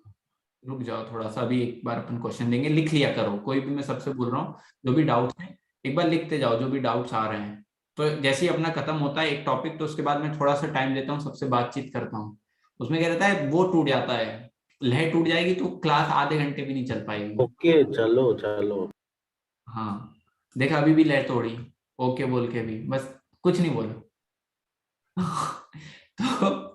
रुक जाओ थोड़ा सा, अभी एक बार अपन क्वेश्चन देंगे, लिख लिया करो, कोई भी, मैं सबसे बोल रहा हूँ जो भी डाउट है एक बार लिखते जाओ, जो भी डाउट्स आ रहे हैं। तो जैसे ही अपना खत्म होता है एक टॉपिक, तो उसके बाद मैं थोड़ा सा टाइम लेता हूँ, सबसे बातचीत करता हूँ। उसमें क्या रहता है, वो टूट जाता है, लहर टूट जाएगी तो क्लास आधे घंटे भी नहीं चल पाएगी। ओके, चलो चलो। हाँ, देखा, अभी भी लहर तोड़ी, ओके बोल के भी, बस कुछ नहीं बोलो। तो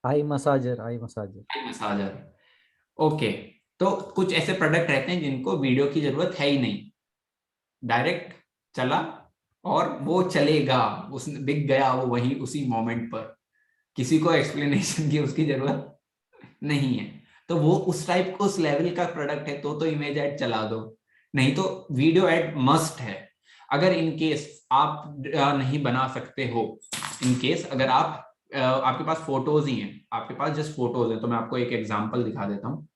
आई मसाजर मसाजर, ओके। तो कुछ ऐसे प्रोडक्ट रहते हैं जिनको वीडियो की जरूरत है ही नहीं, डायरेक्ट चला और वो चलेगा, उसने बिक गया वो वहीं उसी मोमेंट पर, किसी को एक्सप्लेनेशन की उसकी जरूरत नहीं है। तो वो उस टाइप उस लेवल का प्रोडक्ट है तो इमेज ऐड चला दो, नहीं तो वीडियो ऐड मस्ट है। अगर इन केस आप नहीं बना सकते हो, इन केस अगर आप आपके पास फोटोज ही हैं, आपके पास जस्ट फोटोज हैं, तो मैं आपको एक एग्जांपल दिखा देता हूँ,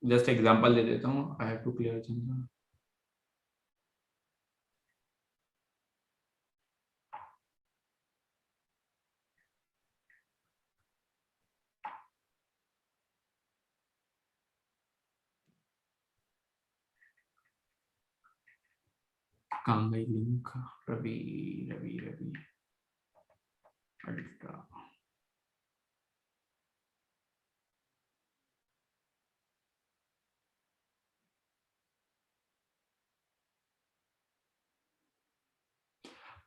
जस्ट एग्जांपल दे देता हूँ। आई हैव टू क्लियर कहाँ गई लिंक, रवि रवि रवि अल्ट्रा।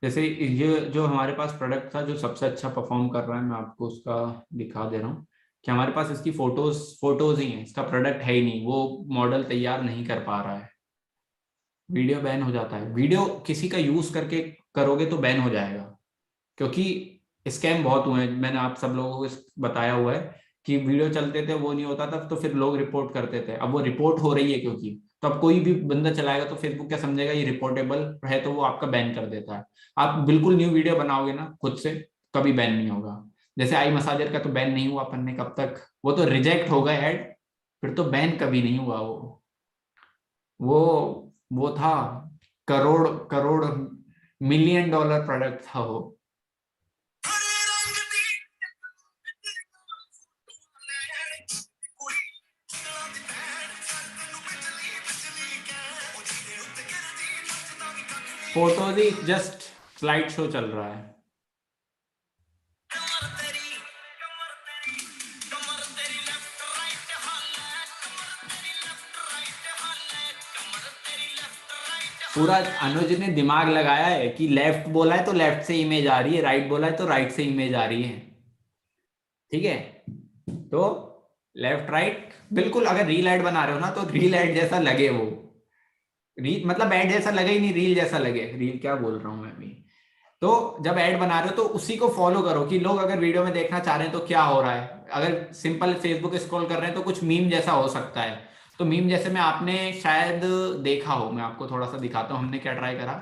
जैसे ये जो हमारे पास प्रोडक्ट था जो सबसे अच्छा परफॉर्म कर रहा है, मैं आपको उसका दिखा दे रहा हूँ कि हमारे पास इसकी फोटोज ही हैं, इसका प्रोडक्ट है ही नहीं, वो मॉडल तैयार नहीं कर पा रहा है, वीडियो बैन हो जाता है। वीडियो किसी का यूज करके करोगे तो बैन हो जाएगा, क्योंकि स्कैम बहुत हुए हैं, मैंने आप सब लोगों को बताया हुआ है कि वीडियो चलते थे वो नहीं होता था, तो फिर लोग रिपोर्ट करते थे, अब वो रिपोर्ट हो रही है क्योंकि, तो अब कोई भी बंदा चलाएगा तो फेसबुक क्या समझेगा ये रिपोर्टेबल है, तो वो आपका बैन कर देता है। आप बिल्कुल न्यू वीडियो बनाओगे ना खुद से, कभी बैन नहीं होगा। जैसे आई मसाजर का तो बैन नहीं हुआ अपन ने कब तक, वो तो रिजेक्ट हो गया ऐड, फिर तो बैन कभी नहीं हुआ। वो था crore crore million dollar product था वो। फोटोज ही जस्ट स्लाइड शो चल रहा है। पूरा अनुज ने दिमाग लगाया है कि लेफ्ट बोला है तो लेफ्ट से इमेज आ रही है, राइट बोला है तो राइट से इमेज आ रही है, ठीक है। तो लेफ्ट राइट बिल्कुल, अगर रील एड बना रहे हो ना तो रील एड जैसा लगे, वो रील मतलब एड जैसा लगे ही नहीं, रील जैसा लगे, रील क्या बोल रहा हूं मैं अभी। तो जब ऐड बना रहे हो तो उसी को फॉलो करो कि लोग अगर वीडियो में देखना चाह रहे हैं तो क्या हो रहा है। अगर सिंपल फेसबुक स्क्रॉल कर रहे हैं तो कुछ मीम जैसा हो सकता है, तो मीम जैसे में आपने शायद देखा हो, मैं आपको थोड़ा सा दिखाता हूँ हमने क्या ट्राई करा।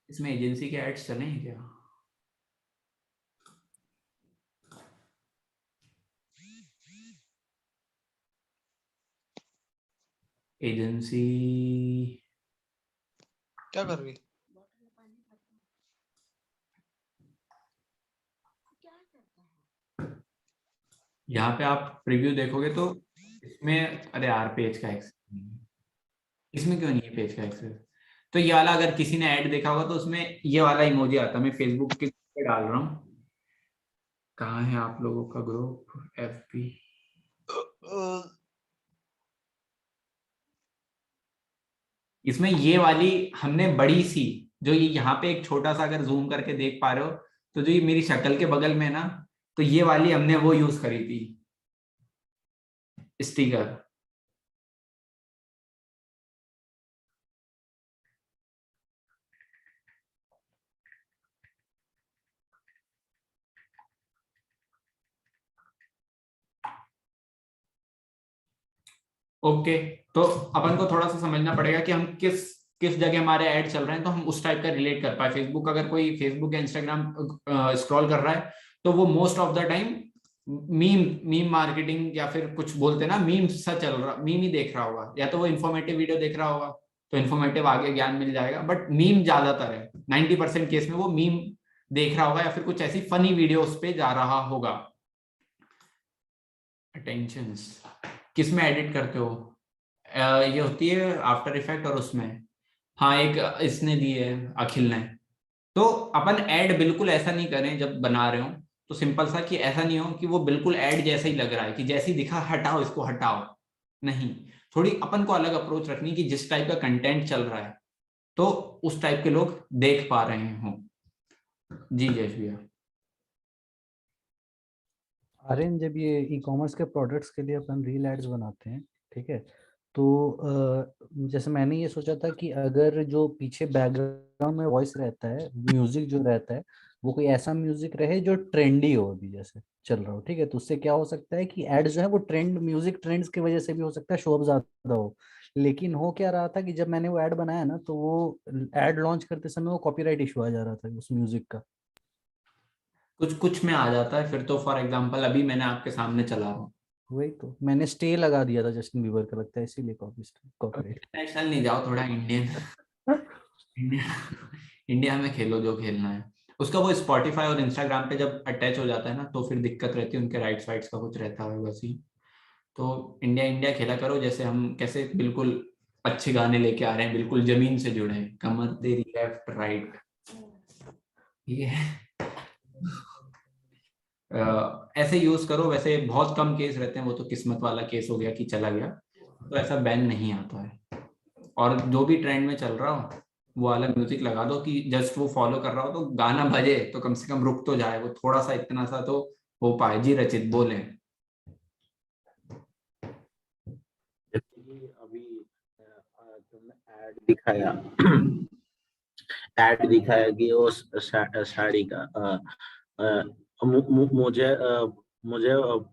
इसमें एजेंसी के एड्स चले हैं क्या? एजेंसी क्या कर रही? यहाँ पे आप प्रीव्यू देखोगे तो इसमें, अरे यार पेज का एक्सेस, इसमें क्यों नहीं है पेज का एक्सेस? तो ये वाला अगर किसी ने ऐड देखा होगा तो उसमें ये वाला इमोजी आता है। मैं फेसबुक के पे डाल रहा हूँ, कहाँ है आप लोगों का ग्रुप? FB, इसमें ये वाली हमने बड़ी सी, जो ये यहाँ पे एक छोटा सा अगर जूम करके देख पा रहे हो, तो जो ये मेरी शक्ल के बगल में ना, तो ये वाली हमने वो यूज करी थी स्टिकर। ओके, तो अपन को थोड़ा सा समझना पड़ेगा कि हम किस किस जगह हमारे ऐड चल रहे हैं, तो हम उस टाइप का रिलेट कर पाए। फेसबुक, अगर कोई फेसबुक या इंस्टाग्राम स्क्रॉल कर रहा है तो वो most of the time meme marketing या फिर कुछ बोलते हैं ना, मीम सा चल रहा, मीम ही देख रहा होगा, या तो वो इन्फॉर्मेटिव वीडियो देख रहा होगा तो इन्फॉर्मेटिव आगे ज्ञान मिल जाएगा, बट मीम ज्यादातर है 90% केस में वो मीम देख रहा होगा, या फिर कुछ ऐसी फनी वीडियो उस पे जा रहा होगा। अटेंशंस किस में एडिट करते हो? ये होती है आफ्टर इफेक्ट, और उसमें हाँ एक इसने दी है अखिल ने। तो अपन ऐड बिल्कुल ऐसा नहीं करें जब बना रहे हो, तो सिंपल सा कि ऐसा नहीं हो कि वो बिल्कुल ऐड जैसा ही लग रहा है कि जैसे ही दिखा हटाओ इसको हटाओ, नहीं। थोड़ी अपन को अलग अप्रोच रखनी कि जिस टाइप का कंटेंट चल रहा है तो उस टाइप के लोग देख पा रहे हो। जी जयेश भैया। आर्यन, जब ये ई कॉमर्स के प्रोडक्ट्स के लिए अपन रील एड्स बनाते हैं, ठीक है, तो जैसे मैंने ये सोचा था कि अगर जो पीछे बैकग्राउंड में वॉइस रहता है, म्यूजिक जो रहता है, वो कोई ऐसा म्यूजिक रहे जो ट्रेंडी हो, अभी जैसे चल रहा हो, ठीक है, तो उससे क्या हो सकता है कि एड जो है वो ट्रेंड, म्यूजिक ट्रेंड्स की वजह से भी हो सकता है शो अप ज्यादा हो। लेकिन हो क्या रहा था कि जब मैंने वो ऐड बनाया ना, तो वो ऐड लॉन्च करते समय वो कॉपीराइट इशू आ जा रहा था उस म्यूजिक का। कुछ कुछ में आ जाता है, फिर तो फॉर एग्जांपल अभी मैंने आपके सामने चला रहा हूँ। वही तो मैंने स्टे लगा दिया था जस्टिन बीबर का, लगता है इसीलिए कॉपीराइट। इंटरनेशनल नहीं जाओ, थोड़ा इंडियन इंडिया इंडिया में खेलो जो खेलना है। उसका वो स्पॉटिफाई और इंस्टाग्राम पे जब अटैच हो जाता है ना, तो फिर दिक्कत रहती है, उनके राइट्स वाइट्स का कुछ रहता है वैसे ही। तो इंडिया इंडिया खेला करो, जैसे हम कैसे बिल्कुल अच्छे गाने लेके आ रहे हैं, बिल्कुल जमीन से जुड़े हैं, कमर तेरी लेफ्ट राइट, ठीक है। ऐसे यूज करो। वैसे बहुत कम केस रहते हैं, वो तो किस्मत वाला केस हो गया कि चला गया, तो ऐसा बैन नहीं आता है। और जो भी ट्रेंड में चल रहा हो वो वाला म्यूजिक लगा दो कि जस्ट वो फॉलो कर रहा हो, तो गाना बजे तो कम से कम रुक तो जाए, वो थोड़ा सा इतना सा तो हो पाए। जी रचित बोले। अभी तुमने ऐड दिखाया कि वो साड़ी का मुझे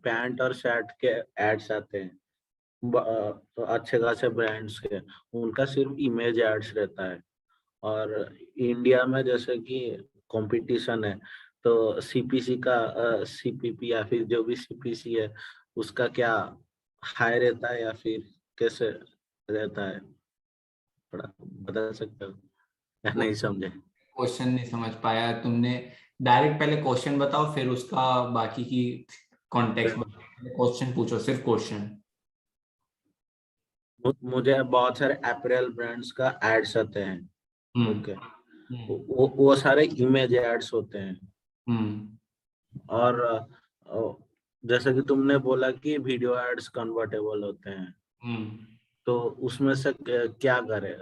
पैंट और शर्ट के एड्स आते हैं, तो अच्छे खासे ब्रांड्स के, उनका सिर्फ इमेज एड्स रहता है। और इंडिया में जैसे कि कंपटीशन है, तो सीपीसी का सीपीपी या फिर जो भी सीपीसी है उसका क्या हाई रहता है या फिर कैसे रहता है, थोड़ा बता सकते हो या नहीं समझे? क्वेश्चन नहीं समझ पाया तुमने, डायरेक्ट पहले क्वेश्चन बताओ, फिर उसका बाकी की कॉन्टेक्स्ट बताओ। क्वेश्चन पूछो, सिर्फ क्वेश्चन। मुझे बहुत सारे अपैरल ब्रांड्स का एड्स आते हैं, ओके, वो सारे इमेज एड्स होते हैं। और जैसे कि तुमने बोला कि वीडियो एड्स कन्वर्टेबल होते हैं, तो उसमें से क्या करे?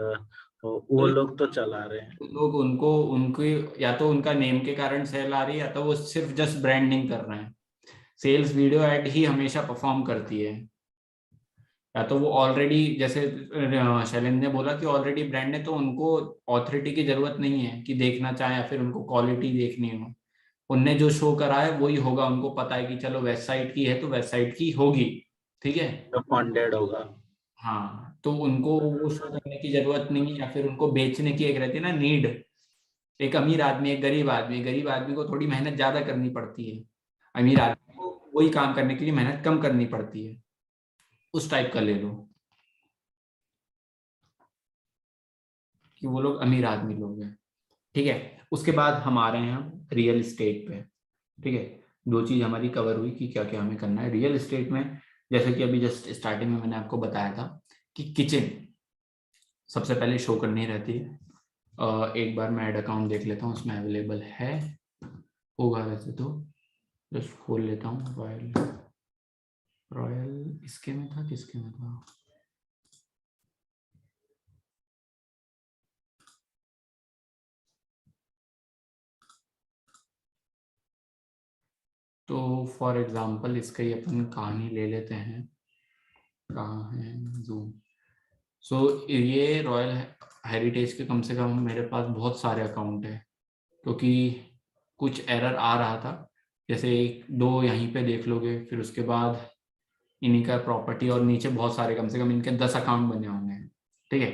वो लोग तो चला रहे हैं। लोग उनको उनकी या तो उनका नेम के कारण सेल आ रही है, या तो वो सिर्फ जस्ट ब्रांडिंग कर रहे हैं। सेल्स वीडियो एड ही हमेशा परफॉर्म करती है। या तो वो ऑलरेडी, जैसे शैलेंद्र ने बोला कि ऑलरेडी ब्रांड है, तो उनको ऑथोरिटी की जरूरत नहीं है कि देखना चाहे, या फिर उनको क्वालिटी देखनी हो। उनने जो शो करा है वही होगा, उनको पता है कि चलो वेबसाइट की है तो वेबसाइट की होगी, ठीक है, तो फंडेड होगा। हाँ, तो उनको वो शो करने की जरूरत नहीं है, या फिर उनको बेचने की एक रहती है ना नीड। एक अमीर आदमी, एक गरीब आदमी को थोड़ी मेहनत ज्यादा करनी पड़ती है, अमीर आदमी को वही काम करने के लिए मेहनत कम करनी पड़ती है। उस टाइप का ले लो कि वो लोग अमीर आदमी लोग हैं, ठीक है। उसके बाद हम आ रहे हैं रियल एस्टेट पे, ठीक है। दो चीज हमारी कवर हुई कि क्या क्या हमें करना है रियल एस्टेट में। जैसे कि अभी जस्ट स्टार्टिंग में मैंने आपको बताया था कि किचन सबसे पहले शो करनी रहती है। एक बार मैं ऐड अकाउंट देख लेता हूँ उसमें अवेलेबल है, होगा वैसे तो। जस्ट खोल लेता हूँ। रॉयल इसके में था, किसके में था? तो फॉर एग्जांपल इसका ही अपन कहानी ले लेते हैं। कहाँ है जूम? सो ये रॉयल हेरिटेज के कम से कम मेरे पास बहुत सारे अकाउंट है, क्योंकि कुछ एरर आ रहा था। जैसे एक दो यहीं पे देख लोगे, फिर उसके बाद इन्हीं का प्रॉपर्टी, और नीचे बहुत सारे, कम से कम इनके 10 अकाउंट बने होंगे, ठीक है।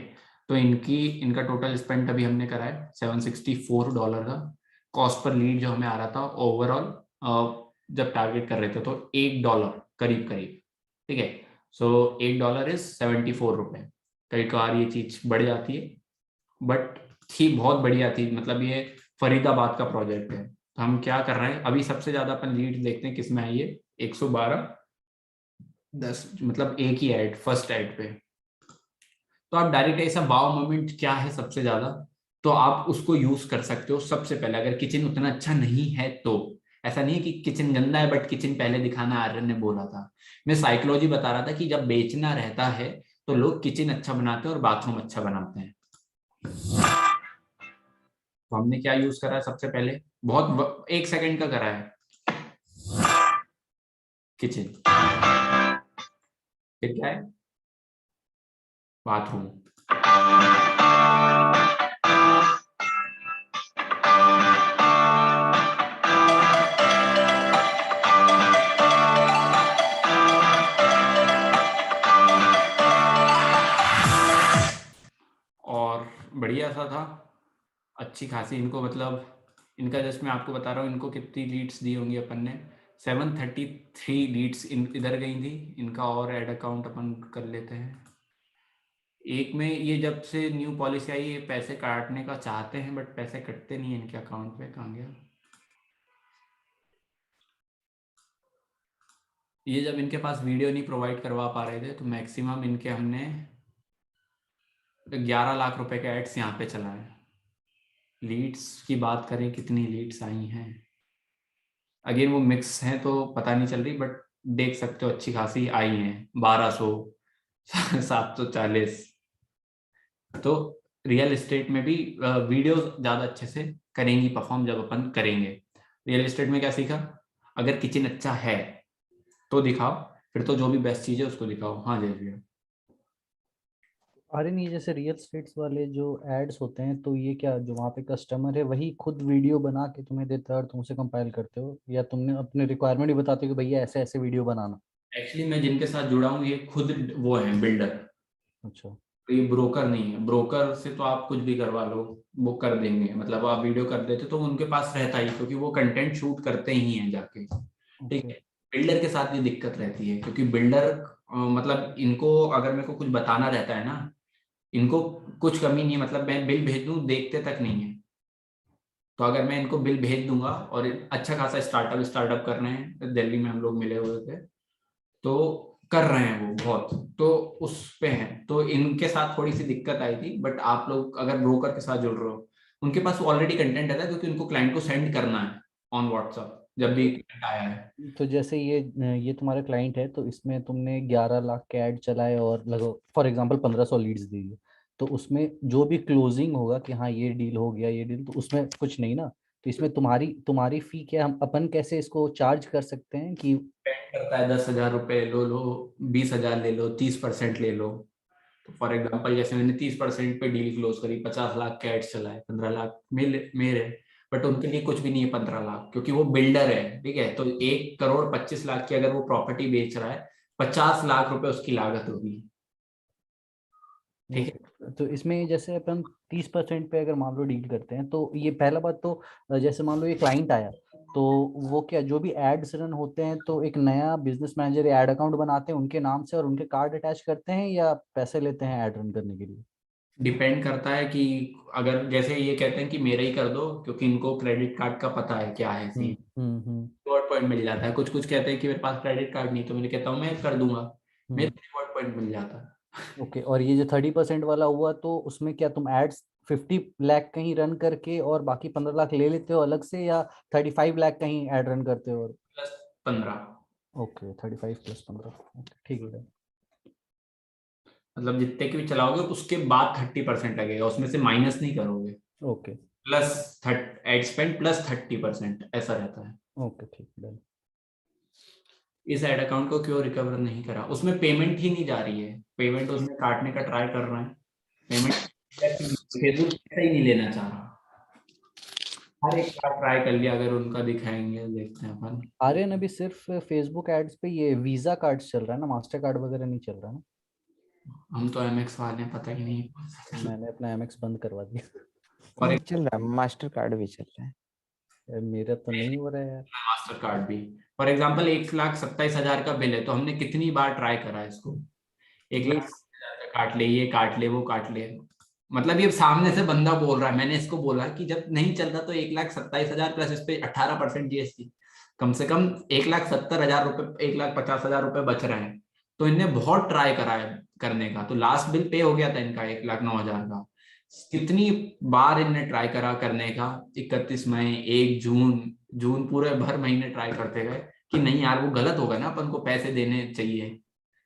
तो इनका टोटल स्पेंड अभी हमने करा है $764 का। कॉस्ट पर लीड जो हमें आ रहा था ओवरऑल, जब टारगेट कर रहे थे, तो $1 करीब करीब, ठीक है। सो $1 इज 74 रुपए। कई बार ये चीज बढ़ जाती है, बट थी बहुत बढ़िया थी। मतलब ये फरीदाबाद का प्रोजेक्ट है, तो हम क्या कर रहे हैं अभी, सबसे ज्यादा अपन लीड देखते हैं किसमें आई है। 112.10, मतलब एक ही ऐड, फर्स्ट ऐड पे। तो आप डायरेक्ट ऐसा वाव मोमेंट क्या है सबसे ज्यादा, तो आप उसको यूज कर सकते हो सबसे पहले। अगर किचन उतना अच्छा नहीं है तो, ऐसा नहीं है कि किचन गंदा है बट किचन पहले दिखाना, आर्यन ने बोला था। मैं साइकोलॉजी बता रहा था कि जब बेचना रहता है तो लोग किचन अच्छा बनाते हैं और बाथरूम अच्छा बनाते हैं। तो हमने क्या यूज करा है सबसे पहले, बहुत 1 सेकंड का करा है। किचन, फिर क्या है, बाथरूम, और बढ़िया सा था, अच्छी खासी इनको, मतलब इनका जस्ट मैं आपको बता रहा हूँ इनको कितनी लीड्स दी होंगी अपन ने, 733 लीड्स इधर गई थी इनका। और ऐड अकाउंट अपन कर लेते हैं एक में। ये जब से न्यू पॉलिसी आई ये पैसे काटने का चाहते हैं बट पैसे कटते नहीं है इनके अकाउंट पे, कहाँ गया ये। जब इनके पास वीडियो नहीं प्रोवाइड करवा पा रहे थे तो मैक्सिमम इनके हमने 11 लाख रुपए के एड्स यहाँ पे चलाए। लीड्स की बात करें कितनी लीड्स आई हैं, अगेन वो मिक्स हैं तो पता नहीं चल रही, बट देख सकते हो अच्छी खासी आई हैं 1200 740। तो रियल एस्टेट में भी वीडियो ज़्यादा अच्छे से करेंगी परफॉर्म जब अपन करेंगे। रियल एस्टेट में क्या सीखा, अगर किचन अच्छा है तो दिखाओ, फिर तो जो भी बेस्ट चीज़ है उसको दिखाओ। हाँ जय भैया। अरे नहीं, जैसे रियल स्टेट्स वाले जो एड्स होते हैं तो ये क्या, जो वहाँ पे कस्टमर है वही खुद वीडियो बना के तुम्हें देता है और तुम उसे कंपाइल करते हो, या तुमने अपने रिक्वायरमेंट ही बताते हो कि भैया ऐसे ऐसे वीडियो बनाना? एक्चुअली मैं जिनके साथ जुड़ा हूँ ये खुद वो है बिल्डर, अच्छा। तो ये ब्रोकर नहीं है। ब्रोकर से तो आप कुछ भी करवा लो, वो कर देंगे, मतलब आप वीडियो कर देते तो उनके पास रहता ही, क्योंकि वो कंटेंट शूट करते ही हैं जाके, ठीक है। बिल्डर के साथ ये दिक्कत रहती है, क्योंकि बिल्डर मतलब इनको अगर मेरे को कुछ बताना रहता है ना, इनको कुछ कमी नहीं है, मतलब मैं बिल भेज दूं देखते तक नहीं है। तो अगर मैं इनको बिल भेज दूंगा और अच्छा खासा स्टार्टअप कर रहे हैं, दिल्ली में हम लोग मिले हुए थे तो कर रहे हैं वो बहुत, तो उस पे हैं, तो इनके साथ थोड़ी सी दिक्कत आई थी। बट आप लोग अगर ब्रोकर के साथ जुड़ रहे हो, उनके पास ऑलरेडी कंटेंट रहता है, क्योंकि उनको क्लाइंट को सेंड करना है ऑन व्हाट्सएप जब भी client आया है। तो जैसे ये तुम्हारा क्लाइंट है तो इसमें तुमने 11 लाख के ऐड चलाए और लगो फॉर एग्जांपल 1500 लीड्स दी है, तो उसमें जो भी क्लोजिंग होगा कि हाँ ये डील हो गया ये डील, तो उसमें कुछ नहीं ना? तो इसमें तुम्हारी तुम्हारी फी क्या, हम अपन कैसे इसको चार्ज कर सकते हैं कि Depend करता है, 10,000 रुपए लो 20,000 ले लो, 30% ले लो। तो फॉर एग्जाम्पल जैसे मैंने 30% पे डील क्लोज करी, 50 लाख के एड्स चलाए, 15 लाख मेरे, बट उनके लिए कुछ भी नहीं है 15 लाख, क्योंकि वो बिल्डर है, ठीक है। तो 1,25,00,000 की अगर वो प्रॉपर्टी बेच रहा है, 50 लाख रुपए उसकी लागत होगी, ठीक है। तो इसमें जैसे अपन 30% पे अगर मान लो डील करते हैं, तो ये पहला बात तो जैसे मान लो ये क्लाइंट आया तो वो क्या, जो भी एड्स रन होते हैं तो एक नया बिजनेस मैनेजर एड अकाउंट बनाते हैं उनके नाम से और उनके कार्ड अटैच करते हैं, या पैसे लेते हैं एड रन करने के लिए? डिपेंड करता है कि अगर जैसे ये कहते हैं कि मेरा ही कर दो, क्योंकि इनको क्रेडिट कार्ड का पता है क्या है सीन, रिवॉर्ड पॉइंट मिल जाता है। कुछ कुछ कहते हैं कि मेरे पास क्रेडिट कार्ड नहीं, तो मैं कहता हूँ मैं कर दूंगा, मेरे रिवॉर्ड पॉइंट मिल जाता है। ओके। और ये जो 30% वाला हुआ तो उसमें क्या तुम एड्स 50 लाख कहीं रन करके और बाकी 15 लाख ले लेते हो अलग से, या 35 लाख कहीं एड रन करते हो? प्लस 15, ओके, 35 प्लस 15, ठीक है। मतलब जितने की भी चलाओगे उसके बाद 30% लगेगा, उसमें से माइनस नहीं करोगे। Okay plus ad spend plus 30% ऐसा रहता है। ओके, ठीक है। इस एड अकाउंट को क्यों रिकवर नहीं करा, उसमें पेमेंट ही नहीं जा रही है, पेमेंट उसमें काटने का ट्राई कर रहे हैं, पेमेंट फेसबुक पैसा ही नहीं लेना चाह रहा। हर एक बार ट्राई कर लिया, अगर उनका दिखाएंगे देखते हैं अपन। आर्यन अभी सिर्फ फेसबुक एड्स पे ये वीजा कार्ड चल रहा है ना, मास्टर कार्ड वगैरह नहीं चल रहा ना? हम तो एमएक्स वाले हैं, पता ही नहीं। मैंने अपना एमएक्स बंद करवा दिया। और नहीं चल रहा, मास्टर कार्ड भी चल रहा है। यार मेरा तो नहीं हो रहा है यार। मास्टर कार्ड भी, फॉर एग्जाम्पल 1,27,000 का बिल है, तो हमने कितनी बार ट्राई करा इसको, 1,27,000 का काट ले, ये काट ले, वो काट ले। मतलब ये सामने से बंदा बोल रहा है, मैंने इसको बोला कि जब नहीं चल रहा तो 1,27,000 प्लस इस पे 18% जीएसटी, कम से कम 1,70,000 रुपए, 1,50,000 रुपए बच रहे हैं। तो इनने बहुत ट्राई करा है करने का, तो लास्ट बिल पे हो गया था इनका 1,09,000 का। कितनी बार इनने ट्राई करा करने का, 31 मई, 1 जून पूरे भर महीने ट्राई करते गए कि नहीं यार वो गलत होगा ना, अपन को पैसे देने चाहिए।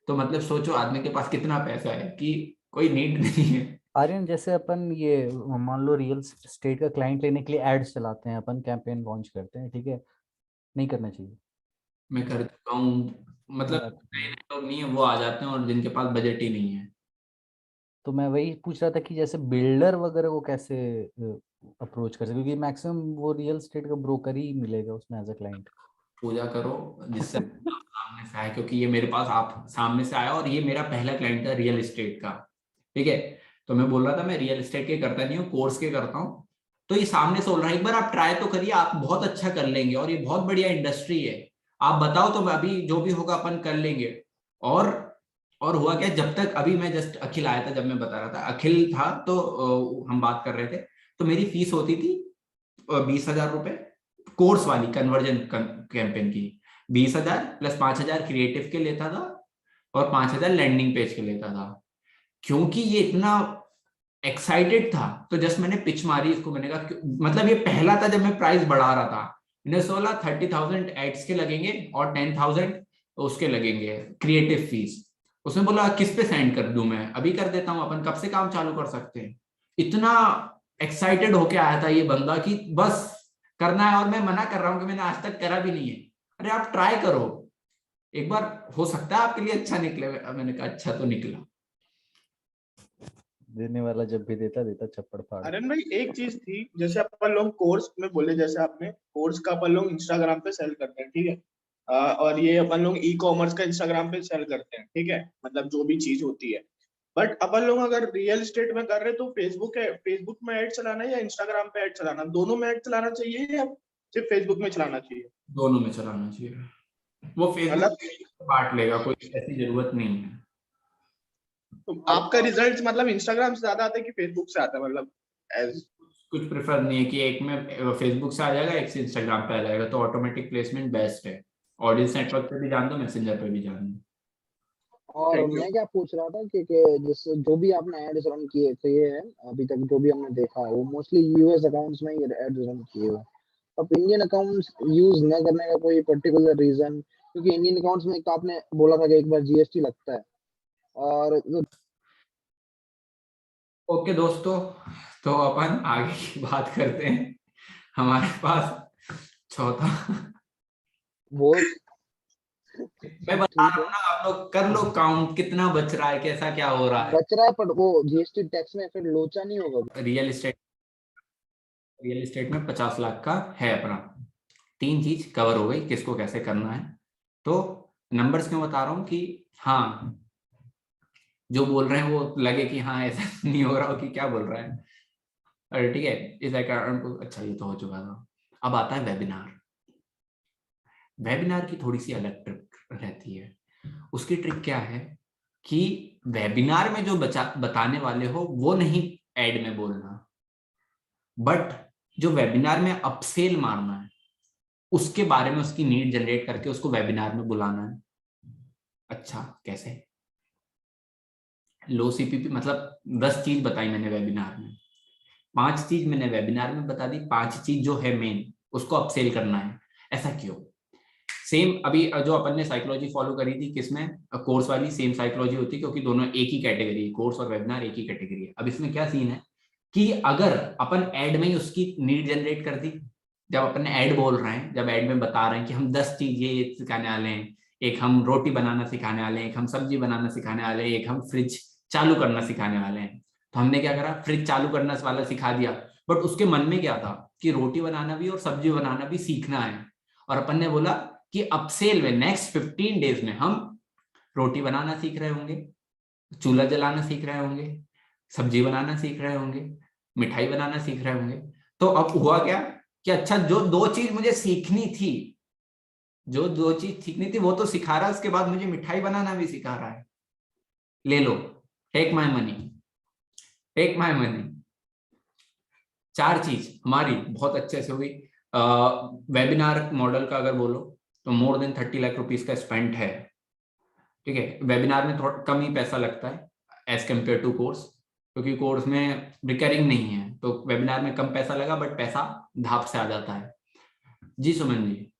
तो मतलब सोचो आदमी के पास कितना पैसा है कि कोई नीड नहीं है। आर्यन जैसे अपन ये मान लो रियल स्टेट का क्लाइंट लेने के लिए एड्स चलाते हैं, अपन कैंपेन लॉन्च करते हैं, ठीक है, नहीं करना चाहिए? मैं कर चुका हूँ, मतलब नए नए लोग नहीं है वो आ जाते हैं और जिनके पास बजट ही नहीं है। तो मैं वही पूछ रहा था कि जैसे बिल्डर वगैरह को कैसे अप्रोच कर सकते, क्योंकि मैक्सिमम वो रियल एस्टेट का ब्रोकर ही मिलेगा उसमें एज अ क्लाइंट। पूजा करो जिससे आप सामने से आए, क्योंकि ये मेरे पास आप सामने से आया और ये मेरा पहला क्लाइंट था रियल एस्टेट का। ठीक है, तो मैं बोल रहा था मैं रियल एस्टेट के करता नहीं हूँ, कोर्स के करता हूँ। तो ये सामने से बोल रहा है एक बार आप ट्राई तो करिए, आप बहुत अच्छा कर लेंगे और ये बहुत बढ़िया इंडस्ट्री है, आप बताओ तो अभी जो भी होगा अपन कर लेंगे। और और हुआ क्या, जब तक अभी मैं जस्ट अखिल आया था, जब मैं बता रहा था अखिल था तो हम बात कर रहे थे, तो मेरी फीस होती थी 20,000 रुपए कोर्स वाली कन्वर्जन कैंपेन की। 20,000 प्लस 5,000 क्रिएटिव के लेता था और 5,000 लैंडिंग पेज के लेता था। क्योंकि ये इतना एक्साइटेड था तो जस्ट मैंने पिच मारी इसको, मैंने कहा मतलब ये पहला था जब मैं प्राइस बढ़ा रहा था, मैंने सोचा 30,000 एड्स के लगेंगे और 10,000 उसके लगेंगे क्रिएटिव फीस। उसने बोला किस पे सेंड कर दूं, मैं अभी कर देता हूं, अपन कब से काम चालू कर सकते हैं। इतना एक्साइटेड होके आया था ये बंदा कि बस करना है, और मैं मना कर रहा हूं कि मैंने आज तक करा भी नहीं है। अरे आप ट्राई करो एक बार, हो सकता है आपके लिए अच्छा निकले। मैंने कहा अच्छा तो निकला। देने वाला जब भी देता देता चप्पड़ फाड़। अरे भाई एक चीज थी, जैसे अपन लोग कोर्स में बोले, जैसे आपने कोर्स का अपन लोग इंस्टाग्राम पे सेल करते हैं, ठीक है। और ये अपन लोग ई कॉमर्स का इंस्टाग्राम पे सेल करते हैं, ठीक है, मतलब जो भी चीज होती है। बट अपन लोग अगर रियल एस्टेट में कर रहे तो फेसबुक में ऐड चलाना है या इंस्टाग्राम पे ऐड चलाना, दोनों में ऐड चलाना चाहिए या सिर्फ फेसबुक में चलाना चाहिए? दोनों में चलाना चाहिए, वो फेसबुक मतलब बांट लेगा, कोई ऐसी जरूरत नहीं है। तो आपका रिजल्ट मतलब इंस्टाग्राम से ज्यादा आता है कि फेसबुक से आता है, मतलब एज कुछ प्रेफर नहीं है कि एक में फेसबुक से आ जाएगा एक से इंस्टाग्राम पे आ जाएगा, तो ऑटोमेटिक प्लेसमेंट बेस्ट है। ऑडियंस नेटवर्क पे भी जान दो, मैसेंजर पे भी जान दो। और मैं क्या पूछ रहा था कि जैसे जो भी आपने एड्स रन किए थे ये अभी तक जो भी हमने देखा है वो मोस्टली यूएस अकाउंट्स में ही एड्स रन किए हुए। अब इंडियन अकाउंट्स यूज न करने का कोई पर्टिकुलर रीजन? क्योंकि इंडियन अकाउंट्स में एक तो आपने बोला था कि एक बार जीएसटी लगता है, और ओके दोस्तों, तो अपन आगे की बात करते हैं। हमारे पास चौथा, वो मैं बता ठीक रहा है, हूँ ना, आप लोग कर लो काउंट कितना बच रहा है, कैसा क्या हो रहा है। बच रहा है, पर वो जीएसटी टैक्स में फिर लोचा नहीं होगा? रियल एस्टेट में 50 लाख का है अपना। 3 चीज कवर हो गई, किसको कैसे करना है। तो नंबर्स क्यों बता रहा हूँ कि हाँ जो बोल रहे हैं वो लगे कि हाँ ऐसा नहीं हो रहा हो कि क्या बोल रहा है। अरे ठीक है, इस कारण को अच्छा ये तो हो चुका था। अब आता है वेबिनार। वेबिनार की थोड़ी सी अलग ट्रिक रहती है। उसकी ट्रिक क्या है कि वेबिनार में जो बताने वाले हो वो नहीं एड में बोलना, बट जो वेबिनार में अपसेल मारना है उसके बारे में उसकी नीड जनरेट करके उसको वेबिनार में बुलाना है। अच्छा कैसे? लो सीपीपी, मतलब 10 चीज बताई मैंने वेबिनार में, 5 चीज मैंने वेबिनार में बता दी, 5 चीज जो है मेन उसको अपसेल करना है। ऐसा क्यों? सेम अभी जो अपन ने साइकोलॉजी फॉलो करी थी किसमें, कोर्स वाली सेम साइकोलॉजी होती है, क्योंकि दोनों एक ही कैटेगरी, कोर्स और वेबिनार एक ही कैटेगरी है। अब इसमें क्या सीन है कि अगर अपन ऐड में ही उसकी नीड जनरेट कर दी, जब अपन ऐड बोल रहे हैं, जब ऐड में बता रहे हैं कि हम 10 चीज ये सिखाने वाले हैं, एक हम रोटी बनाना सिखाने वाले हैं, एक हम सब्जी बनाना सिखाने वाले हैं, एक हम फ्रिज चालू करना सिखाने वाले हैं, तो हमने क्या करा, फ्रिज चालू करना वाला सिखा दिया। बट उसके मन में क्या था कि रोटी बनाना भी और सब्जी बनाना भी सीखना है, और अपन ने बोला कि अपसेल में नेक्स्ट 15 डेज में हम रोटी बनाना सीख रहे होंगे, चूल्हा जलाना सीख रहे होंगे, सब्जी बनाना सीख रहे होंगे, मिठाई बनाना सीख रहे होंगे। तो अब हुआ क्या कि अच्छा जो 2 चीज मुझे सीखनी थी, जो 2 चीज सीखनी थी वो तो सिखा रहा है, उसके बाद मुझे मिठाई बनाना भी सिखा रहा है। ले लो, take my money, take my money. 4 चीज हमारी बहुत अच्छे से हुई। वेबिनार मॉडल का अगर बोलो तो मोर देन 30 लाख रुपीज का स्पेंड है। ठीक है, वेबिनार में थोड़ा कम ही पैसा लगता है एज कम्पेयर टू कोर्स, क्योंकि कोर्स में रिकरिंग नहीं है, तो वेबिनार में कम पैसा लगा बट पैसा धाप से आ जाता है। जी सुमन जी।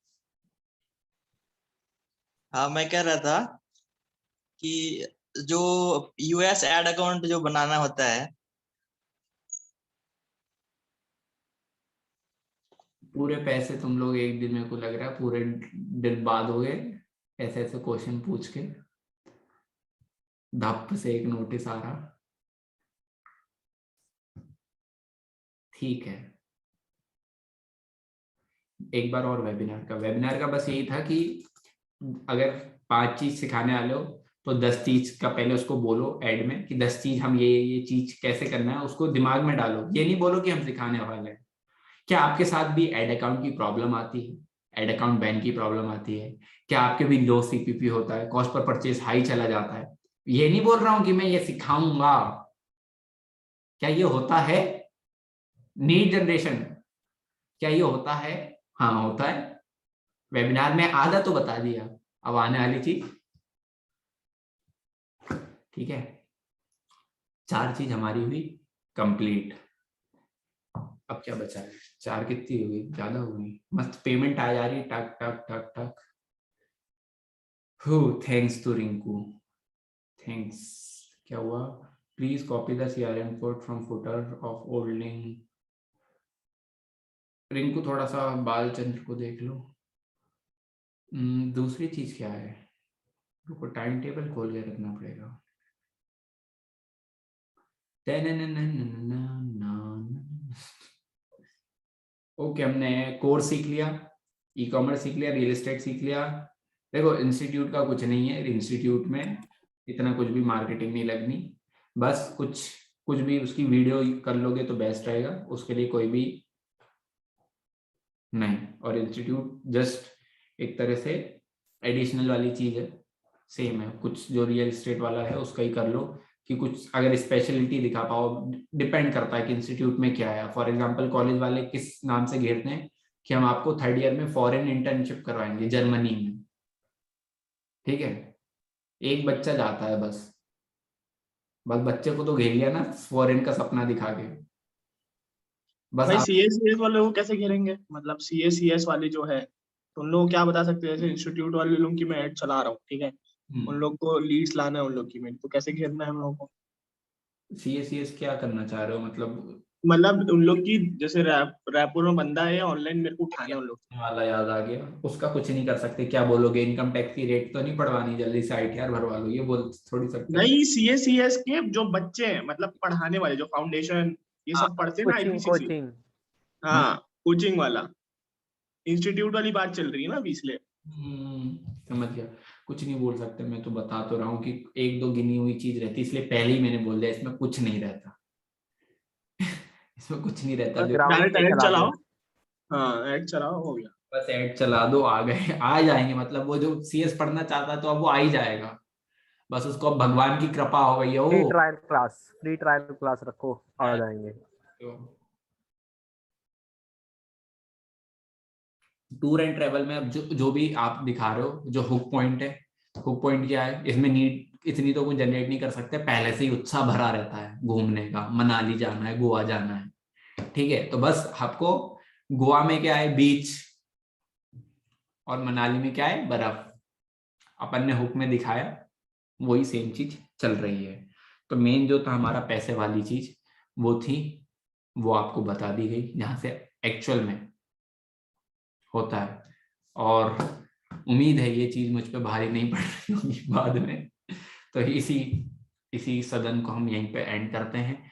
हाँ, मैं कह रहा था कि जो यूएस एड अकाउंट जो बनाना होता है, पूरे पैसे तुम लोग एक दिन, मेरे को लग रहा है पूरे दिन बाद हो गए ऐसे ऐसे क्वेश्चन पूछ के। धप से एक नोटिस आ रहा। ठीक है, एक बार और वेबिनार का बस यही था कि अगर 5 चीज सिखाने वाले हो तो 10 चीज का पहले उसको बोलो ऐड में कि 10 चीज हम ये चीज कैसे करना है, उसको दिमाग में डालो। ये नहीं बोलो कि हम सिखाने वाले हैं। क्या आपके साथ भी एड अकाउंट की प्रॉब्लम आती है? एड अकाउंट बैन की प्रॉब्लम आती है? क्या आपके भी लो सीपीपी होता है, कॉस्ट पर परचेज हाई चला जाता है? ये नहीं बोल रहा हूं कि मैं ये सिखाऊंगा। क्या ये होता है? नीड जनरेशन, क्या ये होता है? हाँ होता है। वेबिनार में आधा तो बता दिया, अब आने वाली चीज। ठीक है, 4 चीज हमारी हुई कंप्लीट। अब क्या बचा है? 4 कितनी हो गई? ज्यादा हो गई। मस्त पेमेंट आ जा रही है, टक टक टक टक। Thanks to Rinku, thanks. क्या हुआ? Please copy the CRM code from footer of old link. Rinku थोड़ा सा बालचंद्र को देख लो। दूसरी चीज क्या है? रुको, टाइम टेबल खोल के रखना पड़ेगा। ओके, हमने कोर्स सीख लिया, ई कॉमर्स सीख लिया, रियल एस्टेट सीख लिया। देखो इंस्टीट्यूट का कुछ नहीं है, इंस्टीट्यूट में इतना कुछ भी मार्केटिंग नहीं लगनी। बस कुछ भी उसकी वीडियो कर लोगे तो बेस्ट रहेगा, उसके लिए कोई भी नहीं। और इंस्टीट्यूट जस्ट एक तरह से एडिशनल वाली चीज है, सेम है। कुछ जो रियल एस्टेट वाला है उसका ही कर लो, कि कुछ अगर स्पेशलिटी दिखा पाओ। डिपेंड करता है कि इंस्टीट्यूट में क्या है। फॉर एग्जांपल कॉलेज वाले किस नाम से घेरते हैं कि हम आपको 3rd ईयर में फॉरेन इंटर्नशिप करवाएंगे जर्मनी में। ठीक है, एक बच्चा जाता है बस बच्चे को तो घेर लिया ना फॉरेन का सपना दिखा के। बस भाई CACS वाले वो कैसे घेरेंगे? मतलब CACS वाले जो है, तो उन लोग क्या बता सकते हैं? जैसे इंस्टीट्यूट वाले लोग की मैं ऐड चला रहा हूँ, ठीक है, उन लोग को लीड्स लाना है, उन लोग की मेरे, तो कैसे घेरना है हम लोगों को? CACS क्या करना चाह रहे हो? मतलब उन लोग की जैसे रायपुर में बंदा है, ऑनलाइन मेरे को उठाना है उन लोग। वाला याद आ गया, उसका कुछ नहीं कर सकते। क्या बोलोगे? इनकम टैक्स की रेट तो नहीं बढ़वानी, जल्दी से ITR भरवा लो, ये बोल थोड़ी सकते हैं। नहीं, CACS के जो बच्चे हैं, मतलब पढ़ाने वाले, जो फाउंडेशन ये सब पढ़ते हैं ना, IPCC। हाँ, कोचिंग वाला, इंस्टीट्यूट वाली बात चल रही है ना अभी, इसलिए। समझ गया। कुछ नहीं बोल सकते, मैं तो बता तो रहा हूँ कि 1-2 गिनी हुई चीज रहती, इसलिए पहले ही मैंने बोल दिया इसमें कुछ नहीं रहता। इसमें कुछ नहीं रहता। जो डायरेक्ट ऐड चलाओ, हाँ ऐड चलाओ, हो गया। बस ऐड चला दो, आ गए, आ जाएंगे। मतलब वो जो CS पढ़ना चाहता है तो अब वो आ ही जाएगा। बस उसको अब भगवान की कृपा हो गई है। फ्री ट्रायल क्लास रखो, आ जाएंगे। टूर एंड ट्रेवल में अब जो भी आप दिखा रहे हो, जो हुक पॉइंट है, हुक पॉइंट क्या है? इसमें नीड इतनी तो कोई जनरेट नहीं कर सकते, पहले से ही उत्साह भरा रहता है घूमने का, मनाली जाना है, गोवा जाना है। ठीक है, तो बस आपको गोवा में क्या है? बीच, और मनाली में क्या है? बर्फ। अपन ने हुक में दिखाया, वही सेम चीज चल रही है। तो मेन जो था हमारा पैसे वाली चीज वो थी, वो आपको बता दी गई जहां से एक्चुअल में होता है। और उम्मीद है ये चीज मुझ पे भारी नहीं पड़ रही होगी बाद में। तो इसी सदन को हम यहीं पे एंड करते हैं।